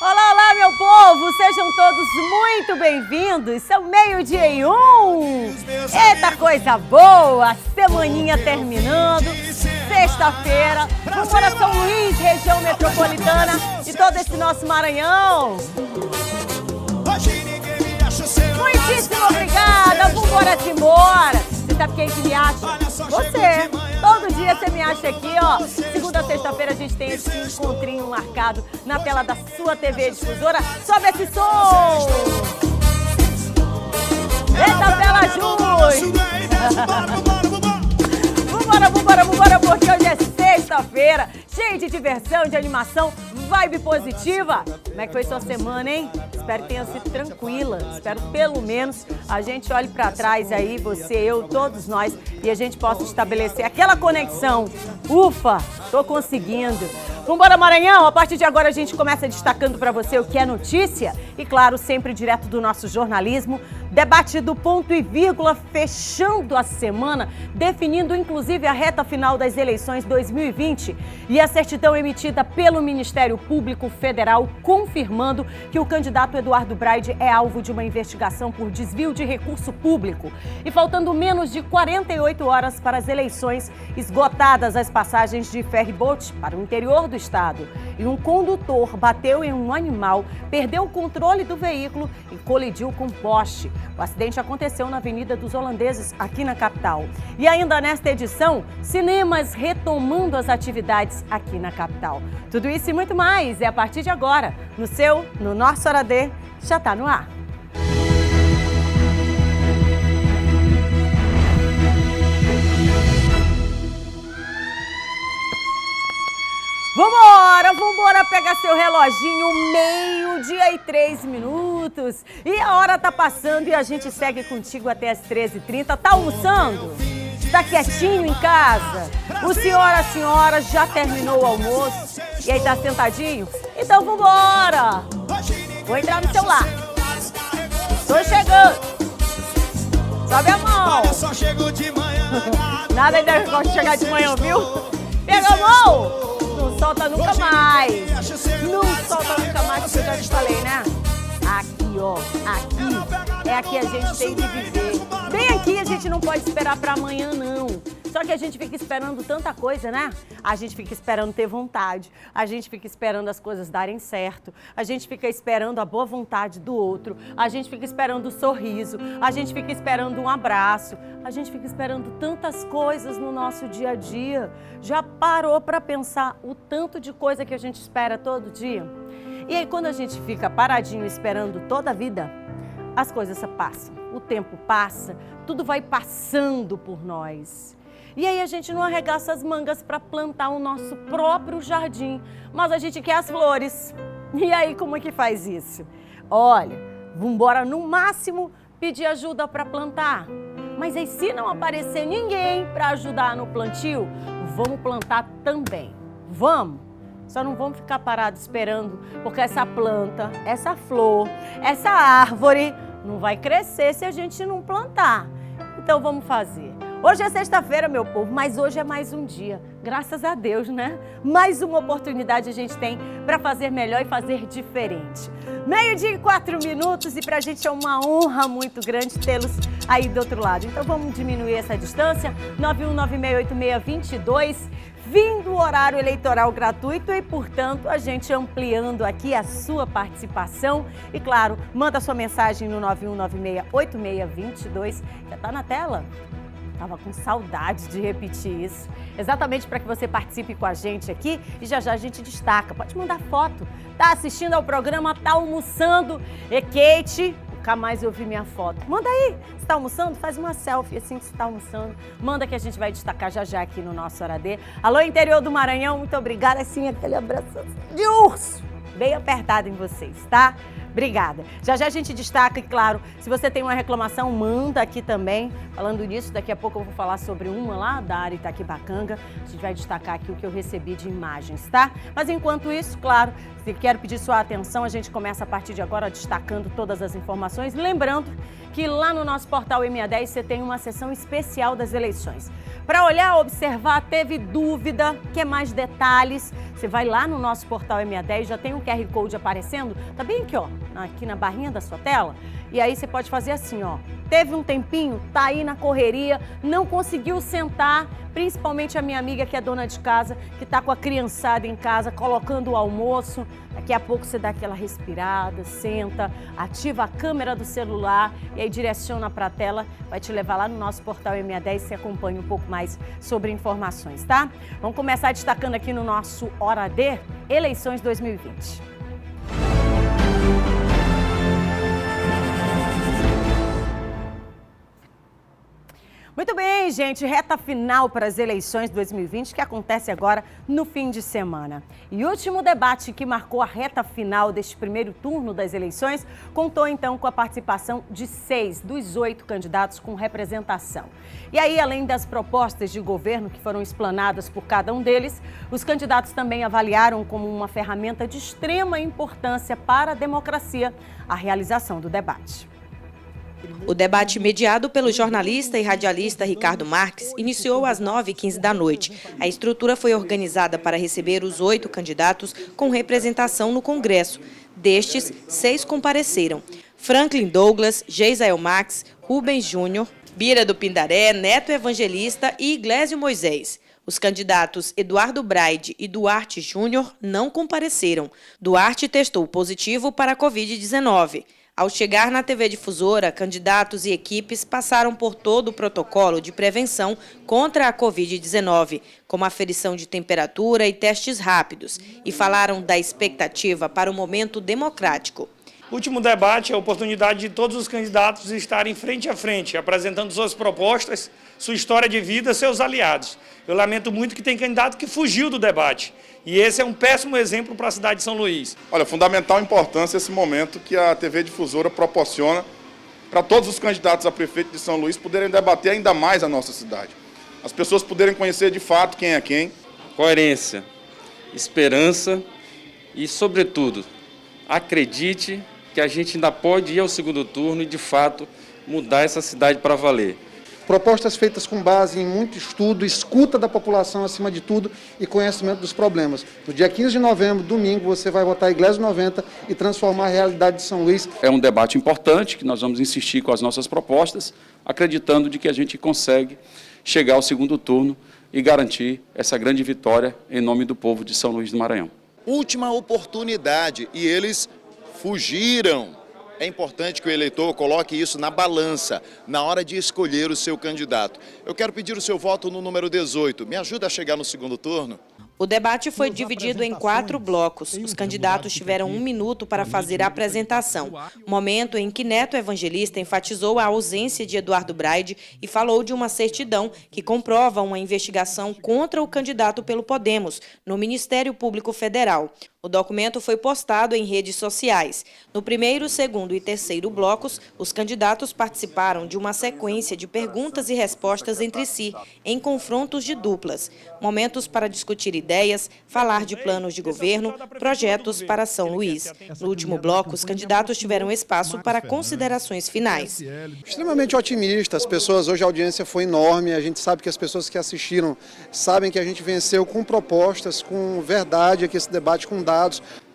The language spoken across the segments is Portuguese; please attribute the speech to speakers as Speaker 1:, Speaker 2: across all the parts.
Speaker 1: Olá, olá, meu povo! Sejam todos muito bem-vindos. São 12:01. Eita, coisa boa! Semaninha terminando. Sexta-feira. Vamos para São Luís, região metropolitana e todo esse nosso Maranhão. Muitíssimo obrigada. Vambora, embora. Você sabe quem que me acha? Você. Todo dia você me acha aqui, ó. Segunda a sexta-feira a gente tem esse encontrinho marcado na tela da sua TV difusora. Sobe esse som! Eita, Bela Júlia! Vambora, porque hoje é sexta-feira, cheio de diversão, de animação, vibe positiva. Como é que foi sua semana, hein? Espero que tenha sido tranquila. Espero que pelo menos a gente olhe pra trás aí, você, eu, todos nós, e a gente possa estabelecer aquela conexão. Ufa, tô conseguindo. Vambora, Maranhão! A partir de agora a gente começa destacando para você o que é notícia e, claro, sempre direto do nosso jornalismo. Debate do ponto e vírgula, fechando a semana, definindo inclusive a reta final das eleições 2020 e a certidão emitida pelo Ministério Público Federal confirmando que o candidato Eduardo Braide é alvo de uma investigação por desvio de recurso público. E faltando menos de 48 horas para as eleições, esgotadas as passagens de ferry-boat para o interior do estado. E um condutor bateu em um animal, perdeu o controle do veículo e colidiu com um poste. O acidente aconteceu na Avenida dos Holandeses, aqui na capital. E ainda nesta edição, cinemas retomando as atividades aqui na capital. Tudo isso e muito mais é a partir de agora, no nosso Hora D, já está no ar. Vambora pegar seu reloginho, 12:03. E a hora tá passando e a gente segue contigo até as 13h30. Tá almoçando? Tá quietinho em casa? O senhor, a senhora já terminou o almoço? E aí tá sentadinho? Então vambora! Vou entrar no celular. Tô chegando. Sobe a mão. Nada ainda gosta de chegar de manhã, viu? Pega a mão. Não solta nunca mais. Não solta nunca mais, porque eu já te falei, né? Aqui, ó. Aqui. É aqui a gente tem que viver. Bem aqui a gente não pode esperar pra amanhã, não. Só que a gente fica esperando tanta coisa, né? A gente fica esperando ter vontade. A gente fica esperando as coisas darem certo. A gente fica esperando a boa vontade do outro. A gente fica esperando o sorriso. A gente fica esperando um abraço. A gente fica esperando tantas coisas no nosso dia a dia. Já parou para pensar o tanto de coisa que a gente espera todo dia? E aí, quando a gente fica paradinho esperando toda a vida, as coisas passam. O tempo passa, tudo vai passando por nós. E aí a gente não arregaça as mangas para plantar o nosso próprio jardim, mas a gente quer as flores. E aí como é que faz isso? Olha, vambora no máximo pedir ajuda para plantar. Mas aí se não aparecer ninguém para ajudar no plantio, vamos plantar também. Vamos! Só não vamos ficar parados esperando, porque essa planta, essa flor, essa árvore não vai crescer se a gente não plantar. Então vamos fazer. Hoje é sexta-feira, meu povo, mas hoje é mais um dia. Graças a Deus, né? Mais uma oportunidade a gente tem para fazer melhor e fazer diferente. 12:04 e pra gente é uma honra muito grande tê-los aí do outro lado. Então vamos diminuir essa distância. 91968622, vindo o horário eleitoral gratuito e, portanto, a gente ampliando aqui a sua participação. E, claro, manda sua mensagem no 91968622. Já tá na tela? Tava com saudade de repetir isso. Exatamente para que você participe com a gente aqui e já a gente destaca. Pode mandar foto. Tá assistindo ao programa, tá almoçando. E Kate, nunca mais eu vi minha foto. Manda aí. Você tá almoçando? Faz uma selfie assim que você tá almoçando. Manda que a gente vai destacar já aqui no nosso Hora D. Alô, interior do Maranhão, muito obrigada. Assim, aquele abraço de urso. Bem apertado em vocês, tá? Obrigada. Já já a gente destaca, e claro, se você tem uma reclamação, manda aqui também. Falando nisso, daqui a pouco eu vou falar sobre uma lá da área Itaquibacanga. A gente vai destacar aqui o que eu recebi de imagens, tá? Mas enquanto isso, claro, se quero pedir sua atenção, a gente começa a partir de agora destacando todas as informações. Lembrando que lá no nosso portal M10 você tem uma seção especial das eleições. Para olhar, observar, teve dúvida, quer mais detalhes, você vai lá no nosso portal M10, já tem um QR Code aparecendo, tá bem aqui, ó, aqui na barrinha da sua tela. E aí você pode fazer assim, ó, teve um tempinho, tá aí na correria, não conseguiu sentar, principalmente a minha amiga que é dona de casa, que tá com a criançada em casa, colocando o almoço. Daqui a pouco você dá aquela respirada, senta, ativa a câmera do celular e aí direciona para a tela, vai te levar lá no nosso portal M10 e você acompanha um pouco mais sobre informações, tá? Vamos começar destacando aqui no nosso Hora D, eleições 2020. Muito bem, gente, reta final para as eleições 2020 que acontece agora no fim de semana. E o último debate que marcou a reta final deste primeiro turno das eleições contou então com a participação de 6 dos 8 candidatos com representação. E aí, além das propostas de governo que foram explanadas por cada um deles, os candidatos também avaliaram como uma ferramenta de extrema importância para a democracia a realização do debate.
Speaker 2: O debate mediado pelo jornalista e radialista Ricardo Marques iniciou às 9h15 da noite. A estrutura foi organizada para receber os 8 candidatos com representação no Congresso. Destes, 6 compareceram: Franklin Douglas, Geisael Max, Rubens Júnior, Bira do Pindaré, Neto Evangelista e Iglesio Moisés. Os candidatos Eduardo Braide e Duarte Júnior não compareceram. Duarte testou positivo para a Covid-19. Ao chegar na TV Difusora, candidatos e equipes passaram por todo o protocolo de prevenção contra a Covid-19, como aferição de temperatura e testes rápidos, e falaram da expectativa para o momento democrático.
Speaker 3: O último debate é a oportunidade de todos os candidatos estarem frente a frente, apresentando suas propostas, sua história de vida, seus aliados. Eu lamento muito que tem candidato que fugiu do debate. E esse é um péssimo exemplo para a cidade de São Luís.
Speaker 4: Olha, fundamental importância esse momento que a TV Difusora proporciona para todos os candidatos a prefeito de São Luís poderem debater ainda mais a nossa cidade. As pessoas poderem conhecer de fato quem é quem.
Speaker 5: Coerência, esperança e, sobretudo, acredite que a gente ainda pode ir ao segundo turno e, de fato, mudar essa cidade para valer.
Speaker 6: Propostas feitas com base em muito estudo, escuta da população acima de tudo e conhecimento dos problemas. No dia 15 de novembro, domingo, você vai votar Iglesio 90 e transformar a realidade de São Luís.
Speaker 7: É um debate importante que nós vamos insistir com as nossas propostas, acreditando de que a gente consegue chegar ao segundo turno e garantir essa grande vitória em nome do povo de São Luís do Maranhão.
Speaker 8: Última oportunidade e eles fugiram. É importante que o eleitor coloque isso na balança, na hora de escolher o seu candidato. Eu quero pedir o seu voto no número 18. Me ajuda a chegar no segundo turno?
Speaker 2: O debate foi dividido em 4 blocos. Os candidatos tiveram 1 minuto para fazer a apresentação, momento em que Neto Evangelista enfatizou a ausência de Eduardo Braide e falou de uma certidão que comprova uma investigação contra o candidato pelo Podemos, no Ministério Público Federal. O documento foi postado em redes sociais. No primeiro, segundo e terceiro blocos, os candidatos participaram de uma sequência de perguntas e respostas entre si, em confrontos de duplas. Momentos para discutir ideias, falar de planos de governo, projetos para São Luís. No último bloco, os candidatos tiveram espaço para considerações finais.
Speaker 6: Extremamente otimista, as pessoas, hoje a audiência foi enorme, a gente sabe que as pessoas que assistiram sabem que a gente venceu com propostas, com verdade aqui esse debate, com dados.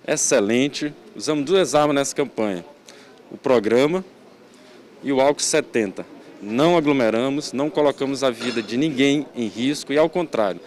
Speaker 5: Excelente. Usamos 2 armas nessa campanha: o programa e o álcool 70. Não aglomeramos, não colocamos a vida de ninguém em risco e, ao contrário,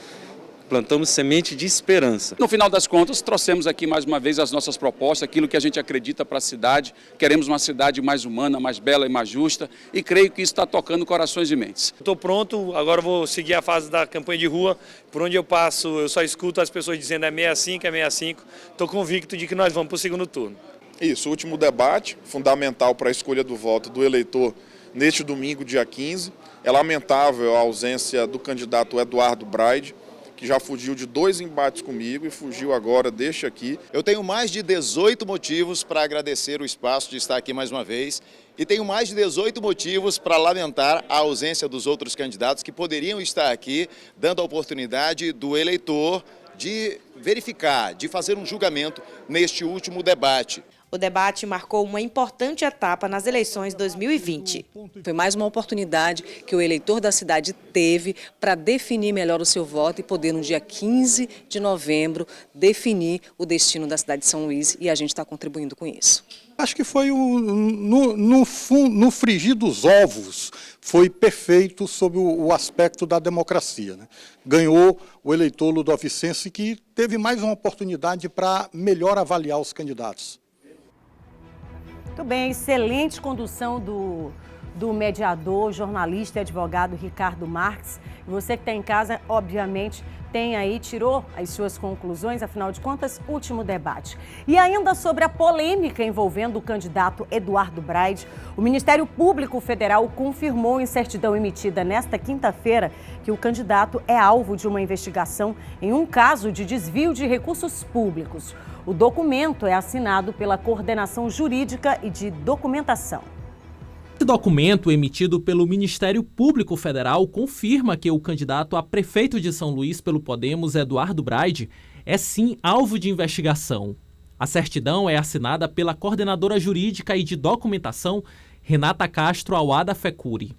Speaker 5: plantamos semente de esperança.
Speaker 7: No final das contas, trouxemos aqui mais uma vez as nossas propostas, aquilo que a gente acredita para a cidade. Queremos uma cidade mais humana, mais bela e mais justa, e creio que isso está tocando corações e mentes.
Speaker 3: Estou pronto, agora vou seguir a fase da campanha de rua. Por onde eu passo, eu só escuto as pessoas dizendo é 65, é 65. Estou convicto de que nós vamos para o segundo turno.
Speaker 4: Isso, o último debate, fundamental para a escolha do voto do eleitor neste domingo, dia 15. É lamentável a ausência do candidato Eduardo Braide, que que já fugiu de 2 embates comigo e fugiu agora deste aqui.
Speaker 8: Eu tenho mais de 18 motivos para agradecer o espaço de estar aqui mais uma vez e tenho mais de 18 motivos para lamentar a ausência dos outros candidatos que poderiam estar aqui, dando a oportunidade do eleitor de verificar, de fazer um julgamento neste último debate.
Speaker 2: O debate marcou uma importante etapa nas eleições 2020.
Speaker 9: Foi mais uma oportunidade que o eleitor da cidade teve para definir melhor o seu voto e poder, no dia 15 de novembro, definir o destino da cidade de São Luís, e a gente está contribuindo com isso.
Speaker 10: Acho que foi no frigir dos ovos, foi perfeito sob o aspecto da democracia, né? Ganhou o eleitor ludovicense, que teve mais uma oportunidade para melhor avaliar os candidatos.
Speaker 1: Muito bem, excelente condução do mediador, jornalista e advogado Ricardo Marques. E você que está em casa, obviamente, tirou as suas conclusões, afinal de contas, último debate. E ainda sobre a polêmica envolvendo o candidato Eduardo Braide, o Ministério Público Federal confirmou em certidão emitida nesta quinta-feira que o candidato é alvo de uma investigação em um caso de desvio de recursos públicos. O documento é assinado pela Coordenação Jurídica e de Documentação.
Speaker 11: Esse documento, emitido pelo Ministério Público Federal, confirma que o candidato a prefeito de São Luís pelo Podemos, Eduardo Braide, é sim alvo de investigação. A certidão é assinada pela Coordenadora Jurídica e de Documentação, Renata Castro Awada Fecuri.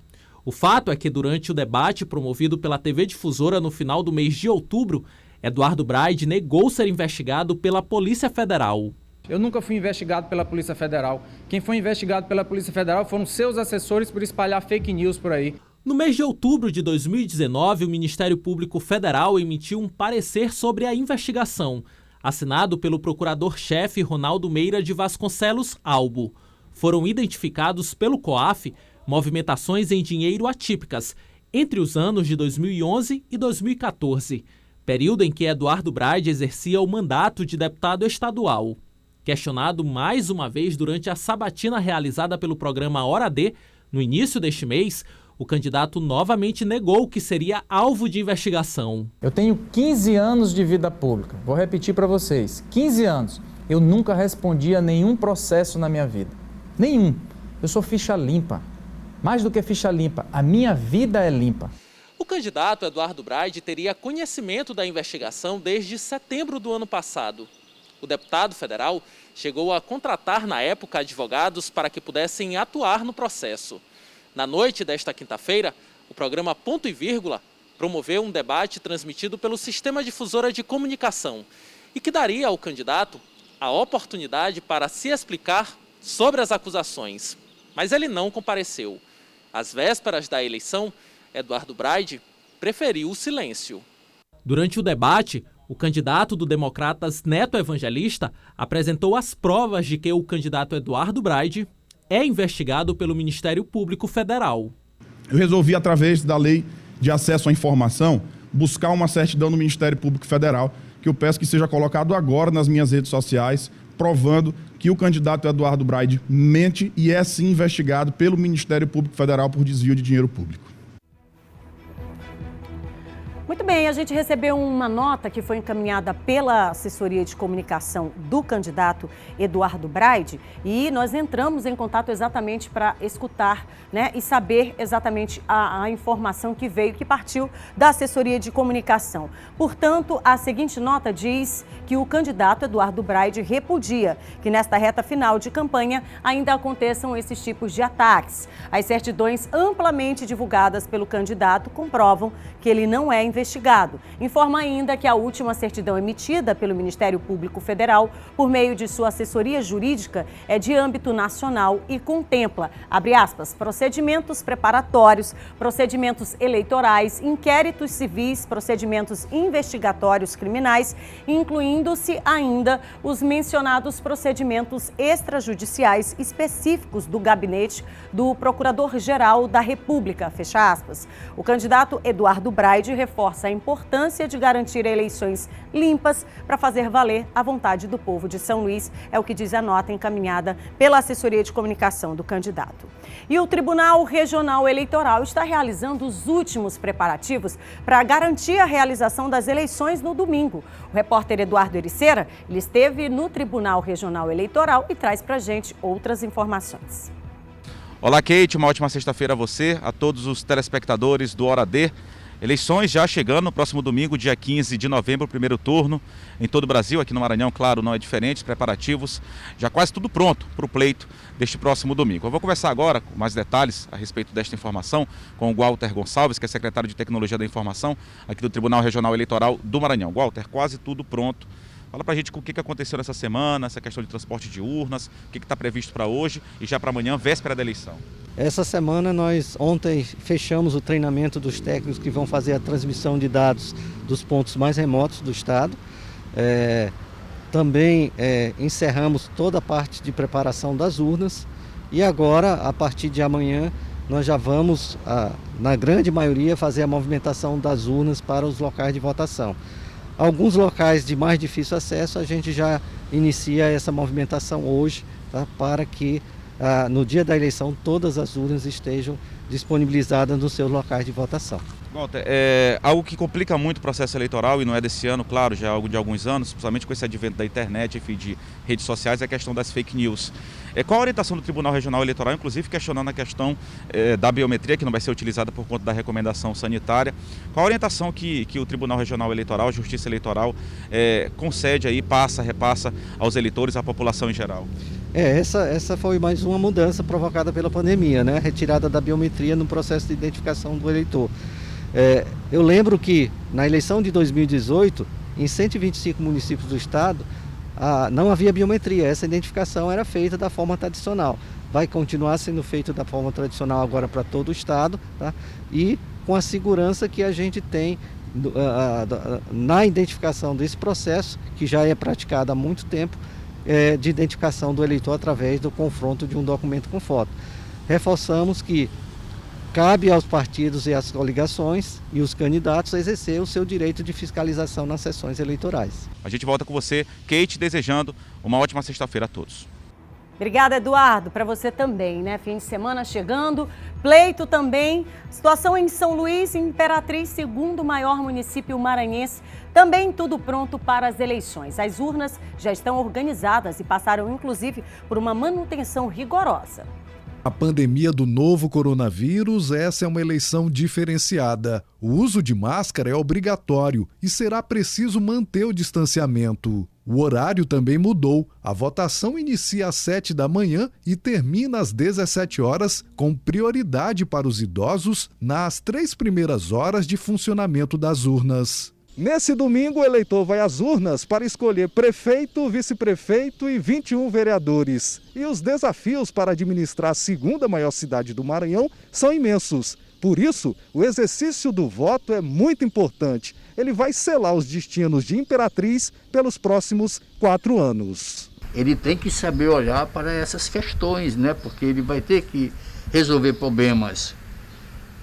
Speaker 11: O fato é que, durante o debate promovido pela TV Difusora no final do mês de outubro, Eduardo Braide negou ser investigado pela Polícia Federal.
Speaker 12: Eu nunca fui investigado pela Polícia Federal. Quem foi investigado pela Polícia Federal foram seus assessores por espalhar fake news por aí.
Speaker 11: No mês de outubro de 2019, o Ministério Público Federal emitiu um parecer sobre a investigação, assinado pelo procurador-chefe Ronaldo Meira de Vasconcelos Albo. Foram identificados pelo COAF movimentações em dinheiro atípicas entre os anos de 2011 e 2014. Período em que Eduardo Braide exercia o mandato de deputado estadual. Questionado mais uma vez durante a sabatina realizada pelo programa Hora D, no início deste mês, o candidato novamente negou que seria alvo de investigação.
Speaker 12: Eu tenho 15 anos de vida pública. Vou repetir para vocês. 15 anos. Eu nunca respondi a nenhum processo na minha vida. Nenhum. Eu sou ficha limpa. Mais do que ficha limpa, a minha vida é limpa.
Speaker 11: O candidato Eduardo Braide teria conhecimento da investigação desde setembro do ano passado. O deputado federal chegou a contratar, na época, advogados para que pudessem atuar no processo. Na noite desta quinta-feira, o programa Ponto e Vírgula promoveu um debate transmitido pelo Sistema Difusora de Comunicação e que daria ao candidato a oportunidade para se explicar sobre as acusações. Mas ele não compareceu. Às vésperas da eleição, Eduardo Braide preferiu o silêncio. Durante o debate, o candidato do Democratas Neto Evangelista apresentou as provas de que o candidato Eduardo Braide é investigado pelo Ministério Público Federal.
Speaker 4: Eu resolvi, através da Lei de Acesso à Informação, buscar uma certidão no Ministério Público Federal, que eu peço que seja colocado agora nas minhas redes sociais, provando que o candidato Eduardo Braide mente e é sim investigado pelo Ministério Público Federal por desvio de dinheiro público.
Speaker 1: Muito bem, a gente recebeu uma nota que foi encaminhada pela assessoria de comunicação do candidato Eduardo Braide e nós entramos em contato exatamente para escutar, né, e saber exatamente a informação que veio, que partiu da assessoria de comunicação. Portanto, a seguinte nota diz que o candidato Eduardo Braide repudia que nesta reta final de campanha ainda aconteçam esses tipos de ataques. As certidões amplamente divulgadas pelo candidato comprovam que ele não é investigado. Informa ainda que a última certidão emitida pelo Ministério Público Federal, por meio de sua assessoria jurídica, é de âmbito nacional e contempla, abre aspas, procedimentos preparatórios, procedimentos eleitorais, inquéritos civis, procedimentos investigatórios criminais, incluindo-se ainda os mencionados procedimentos extrajudiciais específicos do gabinete do Procurador-Geral da República, fecha aspas. O candidato Eduardo Braide reforça reforça a importância de garantir eleições limpas para fazer valer a vontade do povo de São Luís, é o que diz a nota encaminhada pela assessoria de comunicação do candidato. E o Tribunal Regional Eleitoral está realizando os últimos preparativos para garantir a realização das eleições no domingo. O repórter Eduardo Ericeira, ele esteve no Tribunal Regional Eleitoral e traz para a gente outras informações.
Speaker 13: Olá, Kate, uma ótima sexta-feira a você, a todos os telespectadores do Hora D. Eleições já chegando no próximo domingo, dia 15 de novembro, primeiro turno, em todo o Brasil, aqui no Maranhão, claro, não é diferente, os preparativos, já quase tudo pronto para o pleito deste próximo domingo. Eu vou conversar agora com mais detalhes a respeito desta informação com o Walter Gonçalves, que é secretário de Tecnologia da Informação aqui do Tribunal Regional Eleitoral do Maranhão. Walter, quase tudo pronto. Fala pra gente o que aconteceu nessa semana, essa questão de transporte de urnas, o que está previsto para hoje e já para amanhã, véspera da eleição.
Speaker 14: Essa semana nós ontem fechamos o treinamento dos técnicos que vão fazer a transmissão de dados dos pontos mais remotos do estado. Também encerramos toda a parte de preparação das urnas e agora, a partir de amanhã, nós já vamos, na grande maioria, fazer a movimentação das urnas para os locais de votação. Alguns locais de mais difícil acesso, a gente já inicia essa movimentação hoje, tá, para que no dia da eleição todas as urnas estejam disponibilizadas nos seus locais de votação.
Speaker 13: Walter, algo que complica muito o processo eleitoral, e não é desse ano, claro, já é algo de alguns anos, principalmente com esse advento da internet, enfim, de redes sociais, é a questão das fake news. Qual a orientação do Tribunal Regional Eleitoral, inclusive questionando a questão da biometria, que não vai ser utilizada por conta da recomendação sanitária? Qual a orientação que o Tribunal Regional Eleitoral, a Justiça Eleitoral, concede aí, repassa aos eleitores, à população em geral?
Speaker 14: Essa foi mais uma mudança provocada pela pandemia, né? Retirada da biometria no processo de identificação do eleitor. Eu lembro que na eleição de 2018, em 125 municípios do estado, não havia biometria, essa identificação era feita da forma tradicional. Vai continuar sendo feita da forma tradicional agora para todo o estado, tá? E com a segurança que a gente tem na identificação desse processo, que já é praticado há muito tempo, de identificação do eleitor através do confronto de um documento com foto. Reforçamos que cabe aos partidos e às coligações e os candidatos exercer o seu direito de fiscalização nas sessões eleitorais.
Speaker 13: A gente volta com você, Kate, desejando uma ótima sexta-feira a todos.
Speaker 1: Obrigada, Eduardo. Para você também, né? Fim de semana chegando, pleito também. Situação em São Luís, Imperatriz, segundo maior município maranhense. Também tudo pronto para as eleições. As urnas já estão organizadas e passaram, inclusive, por uma manutenção rigorosa.
Speaker 15: A pandemia do novo coronavírus, essa é uma eleição diferenciada. O uso de máscara é obrigatório e será preciso manter o distanciamento. O horário também mudou. A votação inicia às 7 da manhã e termina às 17 horas, com prioridade para os idosos nas 3 primeiras horas de funcionamento das urnas.
Speaker 16: Nesse domingo, o eleitor vai às urnas para escolher prefeito, vice-prefeito e 21 vereadores. E os desafios para administrar a segunda maior cidade do Maranhão são imensos. Por isso, o exercício do voto é muito importante. Ele vai selar os destinos de Imperatriz pelos próximos 4 anos.
Speaker 17: Ele tem que saber olhar para essas questões, né? Porque ele vai ter que resolver problemas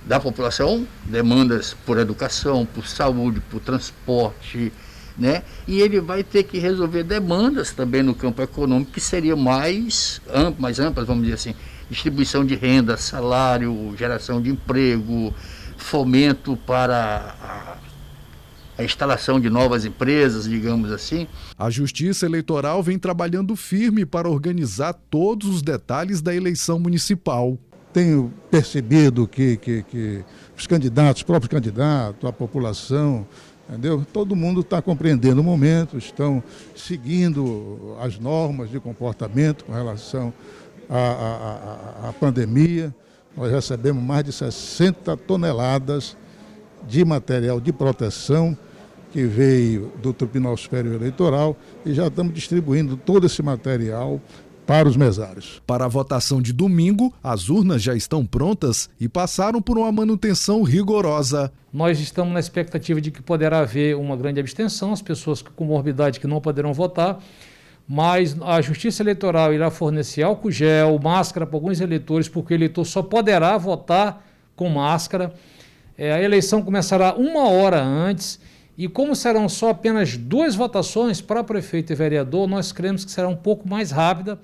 Speaker 17: da população, demandas por educação, por saúde, por transporte, né? E ele vai ter que resolver demandas também no campo econômico, que seriam mais amplas, vamos dizer assim, distribuição de renda, salário, geração de emprego, fomento para a instalação de novas empresas, digamos assim.
Speaker 15: A Justiça Eleitoral vem trabalhando firme para organizar todos os detalhes da eleição municipal.
Speaker 18: Tenho percebido que os candidatos, os próprios candidatos, a população, entendeu? Todo mundo está compreendendo o momento, estão seguindo as normas de comportamento com relação à pandemia. Nós recebemos mais de 60 toneladas de material de proteção que veio do Tribunal Superior Eleitoral e já estamos distribuindo todo esse material para os mesários.
Speaker 15: Para a votação de domingo, as urnas já estão prontas e passaram por uma manutenção rigorosa.
Speaker 19: Nós estamos na expectativa de que poderá haver uma grande abstenção, as pessoas com comorbidade que não poderão votar, mas a Justiça Eleitoral irá fornecer álcool gel, máscara para alguns eleitores, porque o eleitor só poderá votar com máscara. A eleição começará 1 hora antes e como serão só apenas 2 votações para prefeito e vereador, nós cremos que será um pouco mais rápida.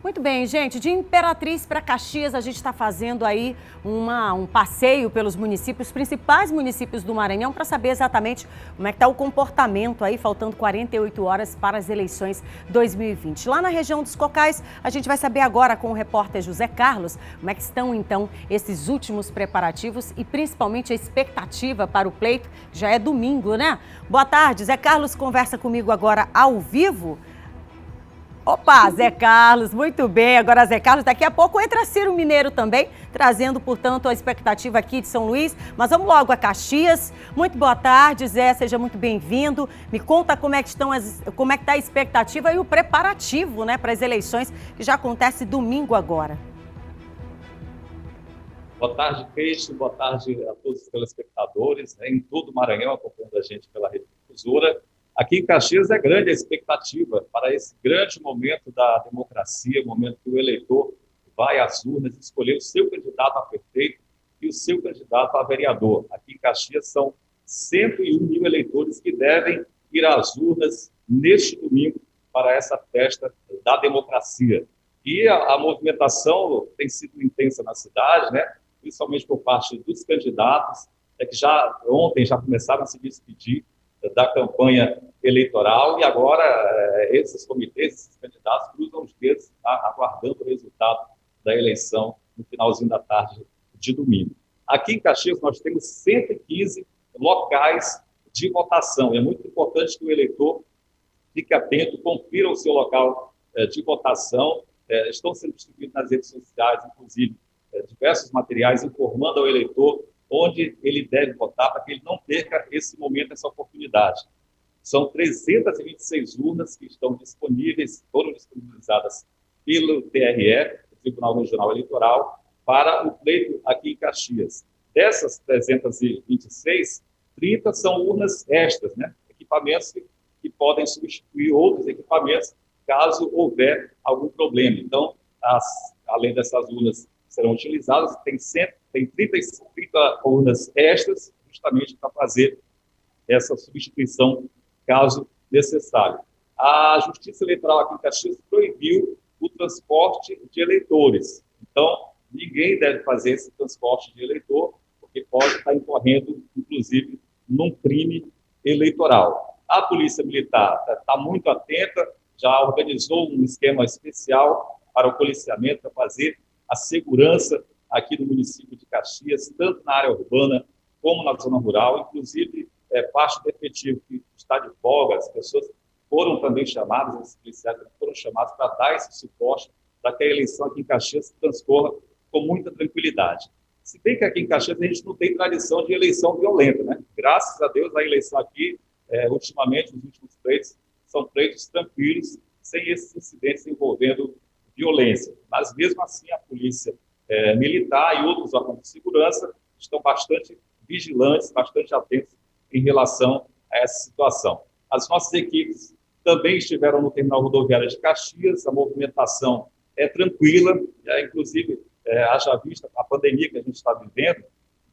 Speaker 1: Muito bem, gente, de Imperatriz para Caxias, a gente está fazendo aí um passeio pelos municípios, principais municípios do Maranhão, para saber exatamente como é que está o comportamento aí, faltando 48 horas para as eleições 2020. Lá na região dos Cocais, a gente vai saber agora com o repórter José Carlos como é que estão, então, esses últimos preparativos e principalmente a expectativa para o pleito, que já é domingo, né? Boa tarde, Zé Carlos conversa comigo agora ao vivo. Opa, Zé Carlos, muito bem. Agora, Zé Carlos, daqui a pouco entra Ciro Mineiro também, trazendo, portanto, a expectativa aqui de São Luís. Mas vamos logo a Caxias. Muito boa tarde, Zé, seja muito bem-vindo. Me conta como é que está a expectativa e o preparativo, né, para as eleições que já acontece domingo agora.
Speaker 20: Boa tarde, Peixe. Boa tarde a todos os telespectadores, né, em todo o Maranhão, acompanhando a gente pela Rede Difusora. Aqui em Caxias é grande a expectativa para esse grande momento da democracia, momento que o eleitor vai às urnas escolher o seu candidato a prefeito e o seu candidato a vereador. Aqui em Caxias são 101 mil eleitores que devem ir às urnas neste domingo para essa festa da democracia. E a movimentação tem sido intensa na cidade, né? Principalmente por parte dos candidatos, que ontem já começaram a se despedir da campanha eleitoral e agora esses comitês, esses candidatos cruzam os dedos, aguardando o resultado da eleição no finalzinho da tarde de domingo. Aqui em Caxias nós temos 115 locais de votação e é muito importante que o eleitor fique atento, confira o seu local de votação. Estão sendo distribuídos nas redes sociais, inclusive, diversos materiais informando ao eleitor onde ele deve votar, para que ele não perca esse momento, essa oportunidade. São 326 urnas que estão disponíveis, foram disponibilizadas pelo TRE, o Tribunal Regional Eleitoral, para o pleito aqui em Caxias. Dessas 326, 30 são urnas extras, né? Equipamentos que podem substituir outros equipamentos caso houver algum problema. Então, além dessas urnas serão utilizadas, tem 30 urnas extras, justamente para fazer essa substituição, caso necessário. A Justiça Eleitoral aqui em Caxias proibiu o transporte de eleitores. Então, ninguém deve fazer esse transporte de eleitor, porque pode estar incorrendo, inclusive, num crime eleitoral. A Polícia Militar está muito atenta, já organizou um esquema especial para o policiamento, para fazer a segurança aqui no município de Caxias, tanto na área urbana como na zona rural, inclusive parte do efetivo que está de folga, as pessoas foram também chamadas, os policiais foram chamados para dar esse suporte para que a eleição aqui em Caxias transcorra com muita tranquilidade. Se bem que aqui em Caxias a gente não tem tradição de eleição violenta, né? Graças a Deus a eleição aqui, ultimamente, os últimos pleitos, são pleitos tranquilos, sem esses incidentes envolvendo violência. Mas mesmo assim a polícia militar e outros órgãos de segurança estão bastante vigilantes, bastante atentos em relação a essa situação. As nossas equipes também estiveram no terminal rodoviário de Caxias, a movimentação é tranquila, inclusive, haja vista a pandemia que a gente está vivendo,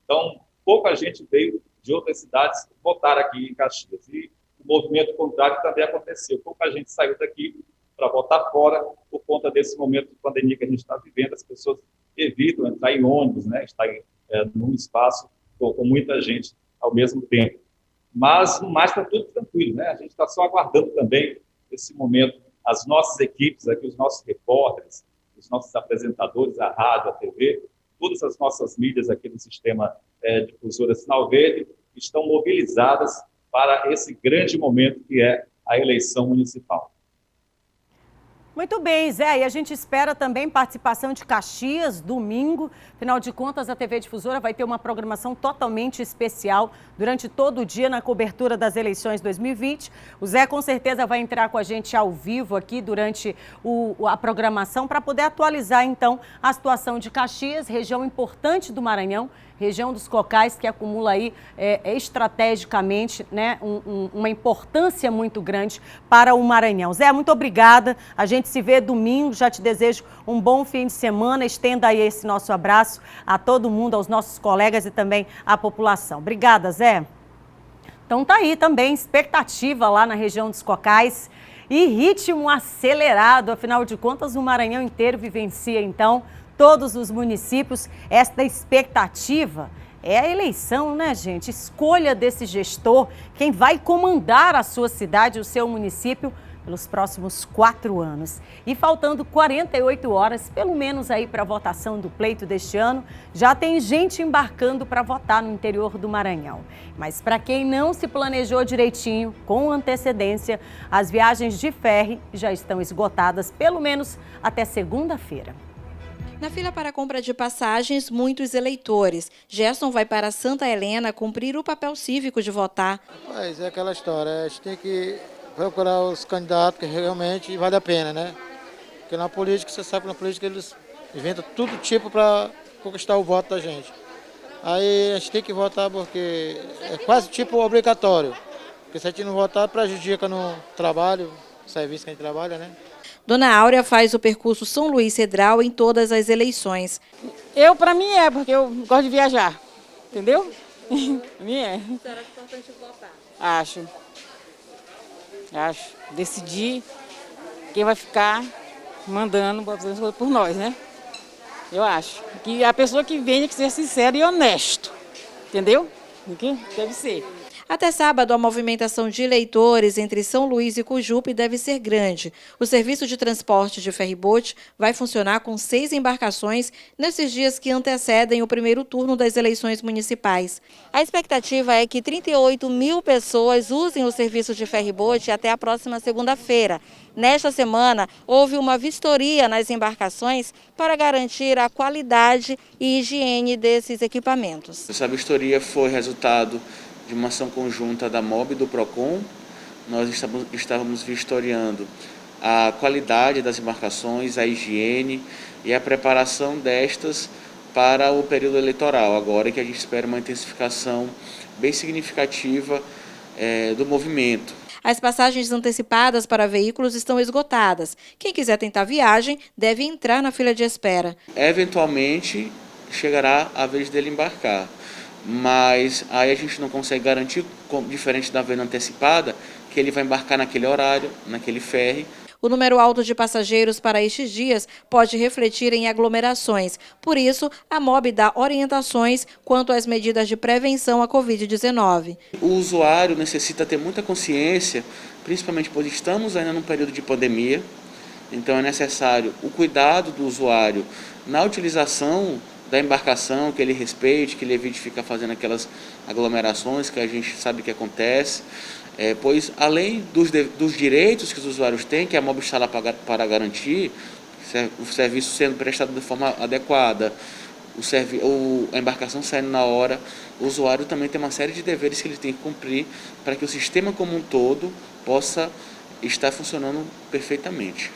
Speaker 20: então pouca gente veio de outras cidades votar aqui em Caxias. E o movimento contrário também aconteceu, pouca gente saiu daqui para votar fora por conta desse momento de pandemia que a gente está vivendo. As pessoas evitam entrar em ônibus, né? Estar num espaço com muita gente ao mesmo tempo. Mas, no mais, está tudo tranquilo, né? A gente está só aguardando também esse momento. As nossas equipes aqui, os nossos repórteres, os nossos apresentadores, a rádio, a TV, todas as nossas mídias aqui no sistema Difusora Sinal Verde estão mobilizadas para esse grande momento que é a eleição municipal.
Speaker 1: Muito bem, Zé, e a gente espera também participação de Caxias, domingo. Afinal de contas, a TV Difusora vai ter uma programação totalmente especial durante todo o dia na cobertura das eleições 2020. O Zé com certeza vai entrar com a gente ao vivo aqui durante a programação para poder atualizar, então, a situação de Caxias, região importante do Maranhão, região dos Cocais, que acumula aí estrategicamente, né, uma importância muito grande para o Maranhão. Zé, muito obrigada. A gente se vê domingo. Já te desejo um bom fim de semana. Estenda aí esse nosso abraço a todo mundo, aos nossos colegas e também à população. Obrigada, Zé. Então tá aí também, expectativa lá na região dos Cocais e ritmo acelerado. Afinal de contas, o Maranhão inteiro vivencia, então, todos os municípios, esta expectativa é a eleição, né, gente? Escolha desse gestor, quem vai comandar a sua cidade, o seu município, pelos próximos 4 anos. E faltando 48 horas, pelo menos aí para a votação do pleito deste ano, já tem gente embarcando para votar no interior do Maranhão. Mas para quem não se planejou direitinho, com antecedência, as viagens de ferry já estão esgotadas, pelo menos até segunda-feira.
Speaker 2: Na fila para a compra de passagens, muitos eleitores. Gerson vai para Santa Helena cumprir o papel cívico de votar.
Speaker 21: Mas é aquela história, a gente tem que procurar os candidatos que realmente vale a pena, né? Porque na política, você sabe que na política eles inventam tudo tipo para conquistar o voto da gente. Aí a gente tem que votar porque é quase tipo obrigatório. Porque se a gente não votar, prejudica no trabalho, no serviço que a gente trabalha, né?
Speaker 2: Dona Áurea faz o percurso São Luís Cedral em todas as eleições.
Speaker 22: Para mim porque eu gosto de viajar, entendeu? Para mim é.
Speaker 2: Será importante votar?
Speaker 22: Acho. Decidir quem vai ficar mandando por nós, né? Eu acho. Que a pessoa que vem tem que ser sincera e honesto, entendeu? Deve ser.
Speaker 2: Até sábado, a movimentação de eleitores entre São Luís e Cujupe deve ser grande. O serviço de transporte de ferry-boat vai funcionar com 6 embarcações nesses dias que antecedem o primeiro turno das eleições municipais. A expectativa é que 38 mil pessoas usem o serviço de ferry-boat até a próxima segunda-feira. Nesta semana, houve uma vistoria nas embarcações para garantir a qualidade e higiene desses equipamentos.
Speaker 23: Essa vistoria foi resultado de uma ação conjunta da MOB e do PROCON. Nós estávamos vistoriando a qualidade das embarcações, a higiene e a preparação destas para o período eleitoral, agora que a gente espera uma intensificação bem significativa do movimento.
Speaker 2: As passagens antecipadas para veículos estão esgotadas. Quem quiser tentar viagem deve entrar na fila de espera.
Speaker 23: Eventualmente chegará a vez dele embarcar, mas aí a gente não consegue garantir, diferente da venda antecipada, que ele vai embarcar naquele horário, naquele ferry.
Speaker 2: O número alto de passageiros para estes dias pode refletir em aglomerações. Por isso, a MOB dá orientações quanto às medidas de prevenção à Covid-19.
Speaker 23: O usuário necessita ter muita consciência, principalmente pois estamos ainda num período de pandemia, então é necessário o cuidado do usuário na utilização da embarcação, que ele respeite, que ele evite ficar fazendo aquelas aglomerações que a gente sabe que acontece, pois além dos direitos que os usuários têm, que a MOB está lá para garantir, o serviço sendo prestado de forma adequada, a embarcação saindo na hora, o usuário também tem uma série de deveres que ele tem que cumprir para que o sistema como um todo possa estar funcionando perfeitamente.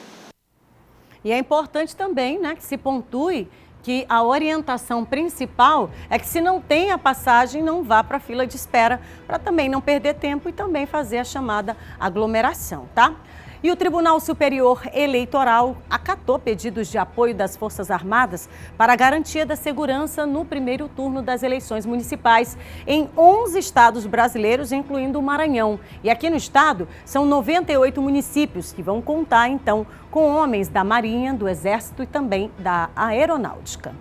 Speaker 1: E é importante também, né, que se pontue que a orientação principal é que se não tem a passagem, não vá para a fila de espera, para também não perder tempo e também fazer a chamada aglomeração, tá? E o Tribunal Superior Eleitoral acatou pedidos de apoio das Forças Armadas para a garantia da segurança no primeiro turno das eleições municipais em 11 estados brasileiros, incluindo o Maranhão. E aqui no estado, são 98 municípios que vão contar, então, com homens da Marinha, do Exército e também da Aeronáutica.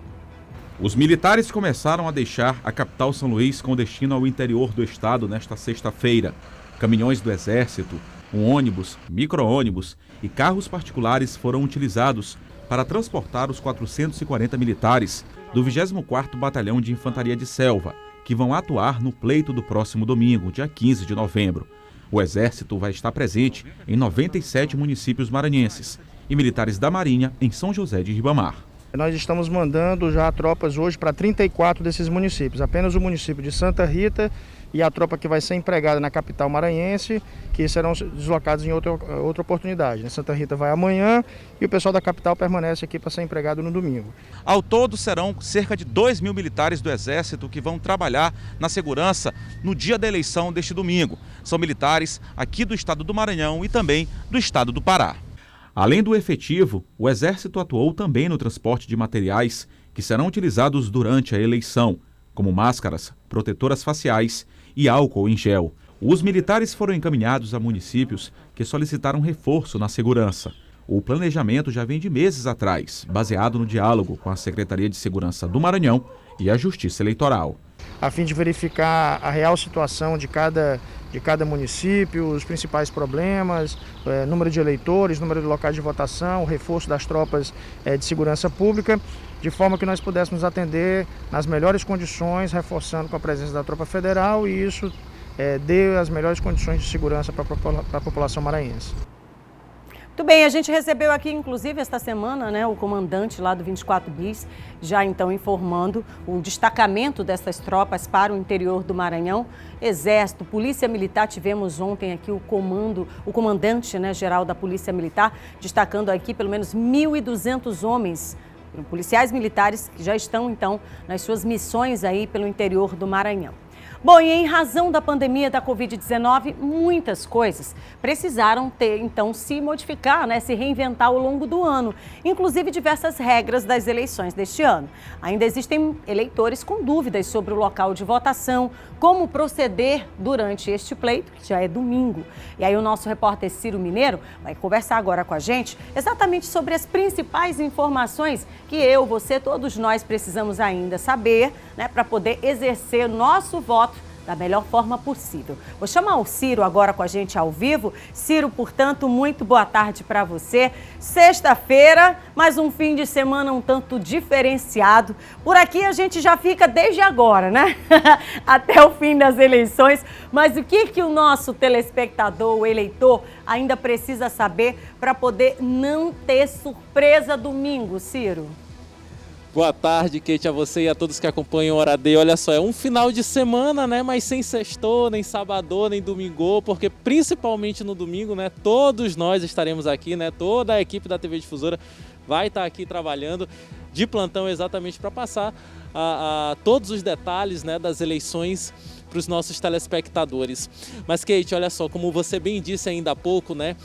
Speaker 13: Os militares começaram a deixar a capital São Luís com destino ao interior do estado nesta sexta-feira. Caminhões do Exército, um ônibus, micro-ônibus e carros particulares foram utilizados para transportar os 440 militares do 24º Batalhão de Infantaria de Selva, que vão atuar no pleito do próximo domingo, dia 15 de novembro. O Exército vai estar presente em 97 municípios maranhenses e militares da Marinha em São José de Ribamar.
Speaker 24: Nós estamos mandando já tropas hoje para 34 desses municípios. Apenas o município de Santa Rita
Speaker 5: e a tropa que vai ser empregada na capital maranhense, que serão deslocados em outra oportunidade. Santa Rita vai amanhã e o pessoal da capital permanece aqui para ser empregado no domingo.
Speaker 13: Ao todo, serão cerca de 2.000 militares do Exército que vão trabalhar na segurança no dia da eleição deste domingo. São militares aqui do estado do Maranhão e também do estado do Pará. Além do efetivo, o Exército atuou também no transporte de materiais que serão utilizados durante a eleição, como máscaras, protetoras faciais e álcool em gel. Os militares foram encaminhados a municípios que solicitaram reforço na segurança. O planejamento já vem de meses atrás, baseado no diálogo com a Secretaria de Segurança do Maranhão e a Justiça Eleitoral.
Speaker 5: A fim de verificar a real situação de cada município, os principais problemas, número de eleitores, número de locais de votação, o reforço das tropas de segurança pública, de forma que nós pudéssemos atender nas melhores condições, reforçando com a presença da tropa federal, e isso dê as melhores condições de segurança para a população maranhense.
Speaker 1: Muito bem, a gente recebeu aqui, inclusive, esta semana, né, o comandante lá do 24 Bis, já então informando o destacamento dessas tropas para o interior do Maranhão. Exército, Polícia Militar, tivemos ontem aqui o comandante, né, geral da Polícia Militar, destacando aqui pelo menos 1.200 homens, policiais militares, que já estão, então, nas suas missões aí pelo interior do Maranhão. Bom, e em razão da pandemia da Covid-19, muitas coisas precisaram se modificar, né, se reinventar ao longo do ano, inclusive diversas regras das eleições deste ano. Ainda existem eleitores com dúvidas sobre o local de votação, como proceder durante este pleito, que já é domingo. E aí o nosso repórter Ciro Mineiro vai conversar agora com a gente exatamente sobre as principais informações que eu, você, todos nós precisamos ainda saber, né, para poder exercer o nosso voto da melhor forma possível. Vou chamar o Ciro agora com a gente ao vivo. Ciro, portanto, muito boa tarde para você. Sexta-feira, mais um fim de semana um tanto diferenciado. Por aqui a gente já fica desde agora, né? Até o fim das eleições. Mas o que o nosso telespectador, o eleitor, ainda precisa saber para poder não ter surpresa domingo, Ciro?
Speaker 11: Boa tarde, Kate, a você e a todos que acompanham o Hora D. Olha só, é um final de semana, né? Mas sem sextou, nem sabadô, nem domingo, porque principalmente no domingo, né? Todos nós estaremos aqui, né? Toda a equipe da TV Difusora vai estar aqui trabalhando de plantão exatamente para passar todos os detalhes, né, das eleições para os nossos telespectadores. Mas, Kate, olha só, como você bem disse ainda há pouco, né?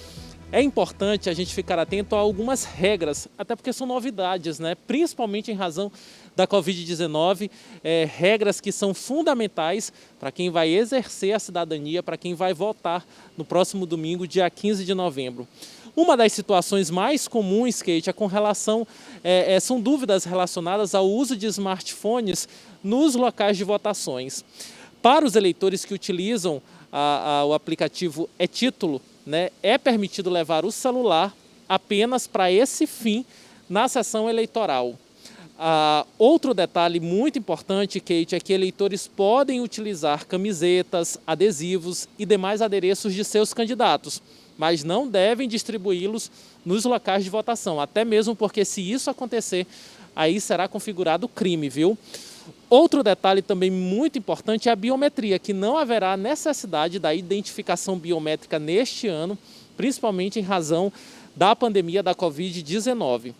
Speaker 11: É importante a gente ficar atento a algumas regras, até porque são novidades, né? Principalmente em razão da Covid-19, regras que são fundamentais para quem vai exercer a cidadania, para quem vai votar no próximo domingo, dia 15 de novembro. Uma das situações mais comuns, Kate, é com relação, são dúvidas relacionadas ao uso de smartphones nos locais de votações. Para os eleitores que utilizam o aplicativo e-Título, né, é permitido levar o celular apenas para esse fim na sessão eleitoral. Outro detalhe muito importante, Kate, é que eleitores podem utilizar camisetas, adesivos e demais adereços de seus candidatos, mas não devem distribuí-los nos locais de votação, até mesmo porque se isso acontecer, aí será configurado crime, viu? Outro detalhe também muito importante é a biometria, que não haverá necessidade da identificação biométrica neste ano, principalmente em razão da pandemia da Covid-19.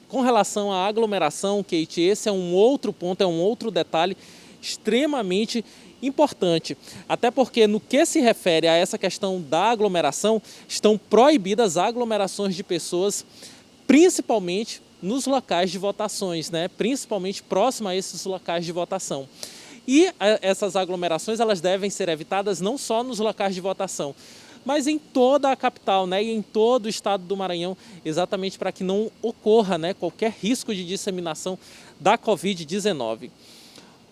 Speaker 11: Com relação à aglomeração, Kate, esse é um outro ponto, é um outro detalhe extremamente importante. Até porque no que se refere a essa questão da aglomeração, estão proibidas aglomerações de pessoas, principalmente nos locais de votações, né? Principalmente próximo a esses locais de votação. E essas aglomerações elas devem ser evitadas não só nos locais de votação, mas em toda a capital, né? E em todo o estado do Maranhão, exatamente para que não ocorra, né, qualquer risco de disseminação da Covid-19.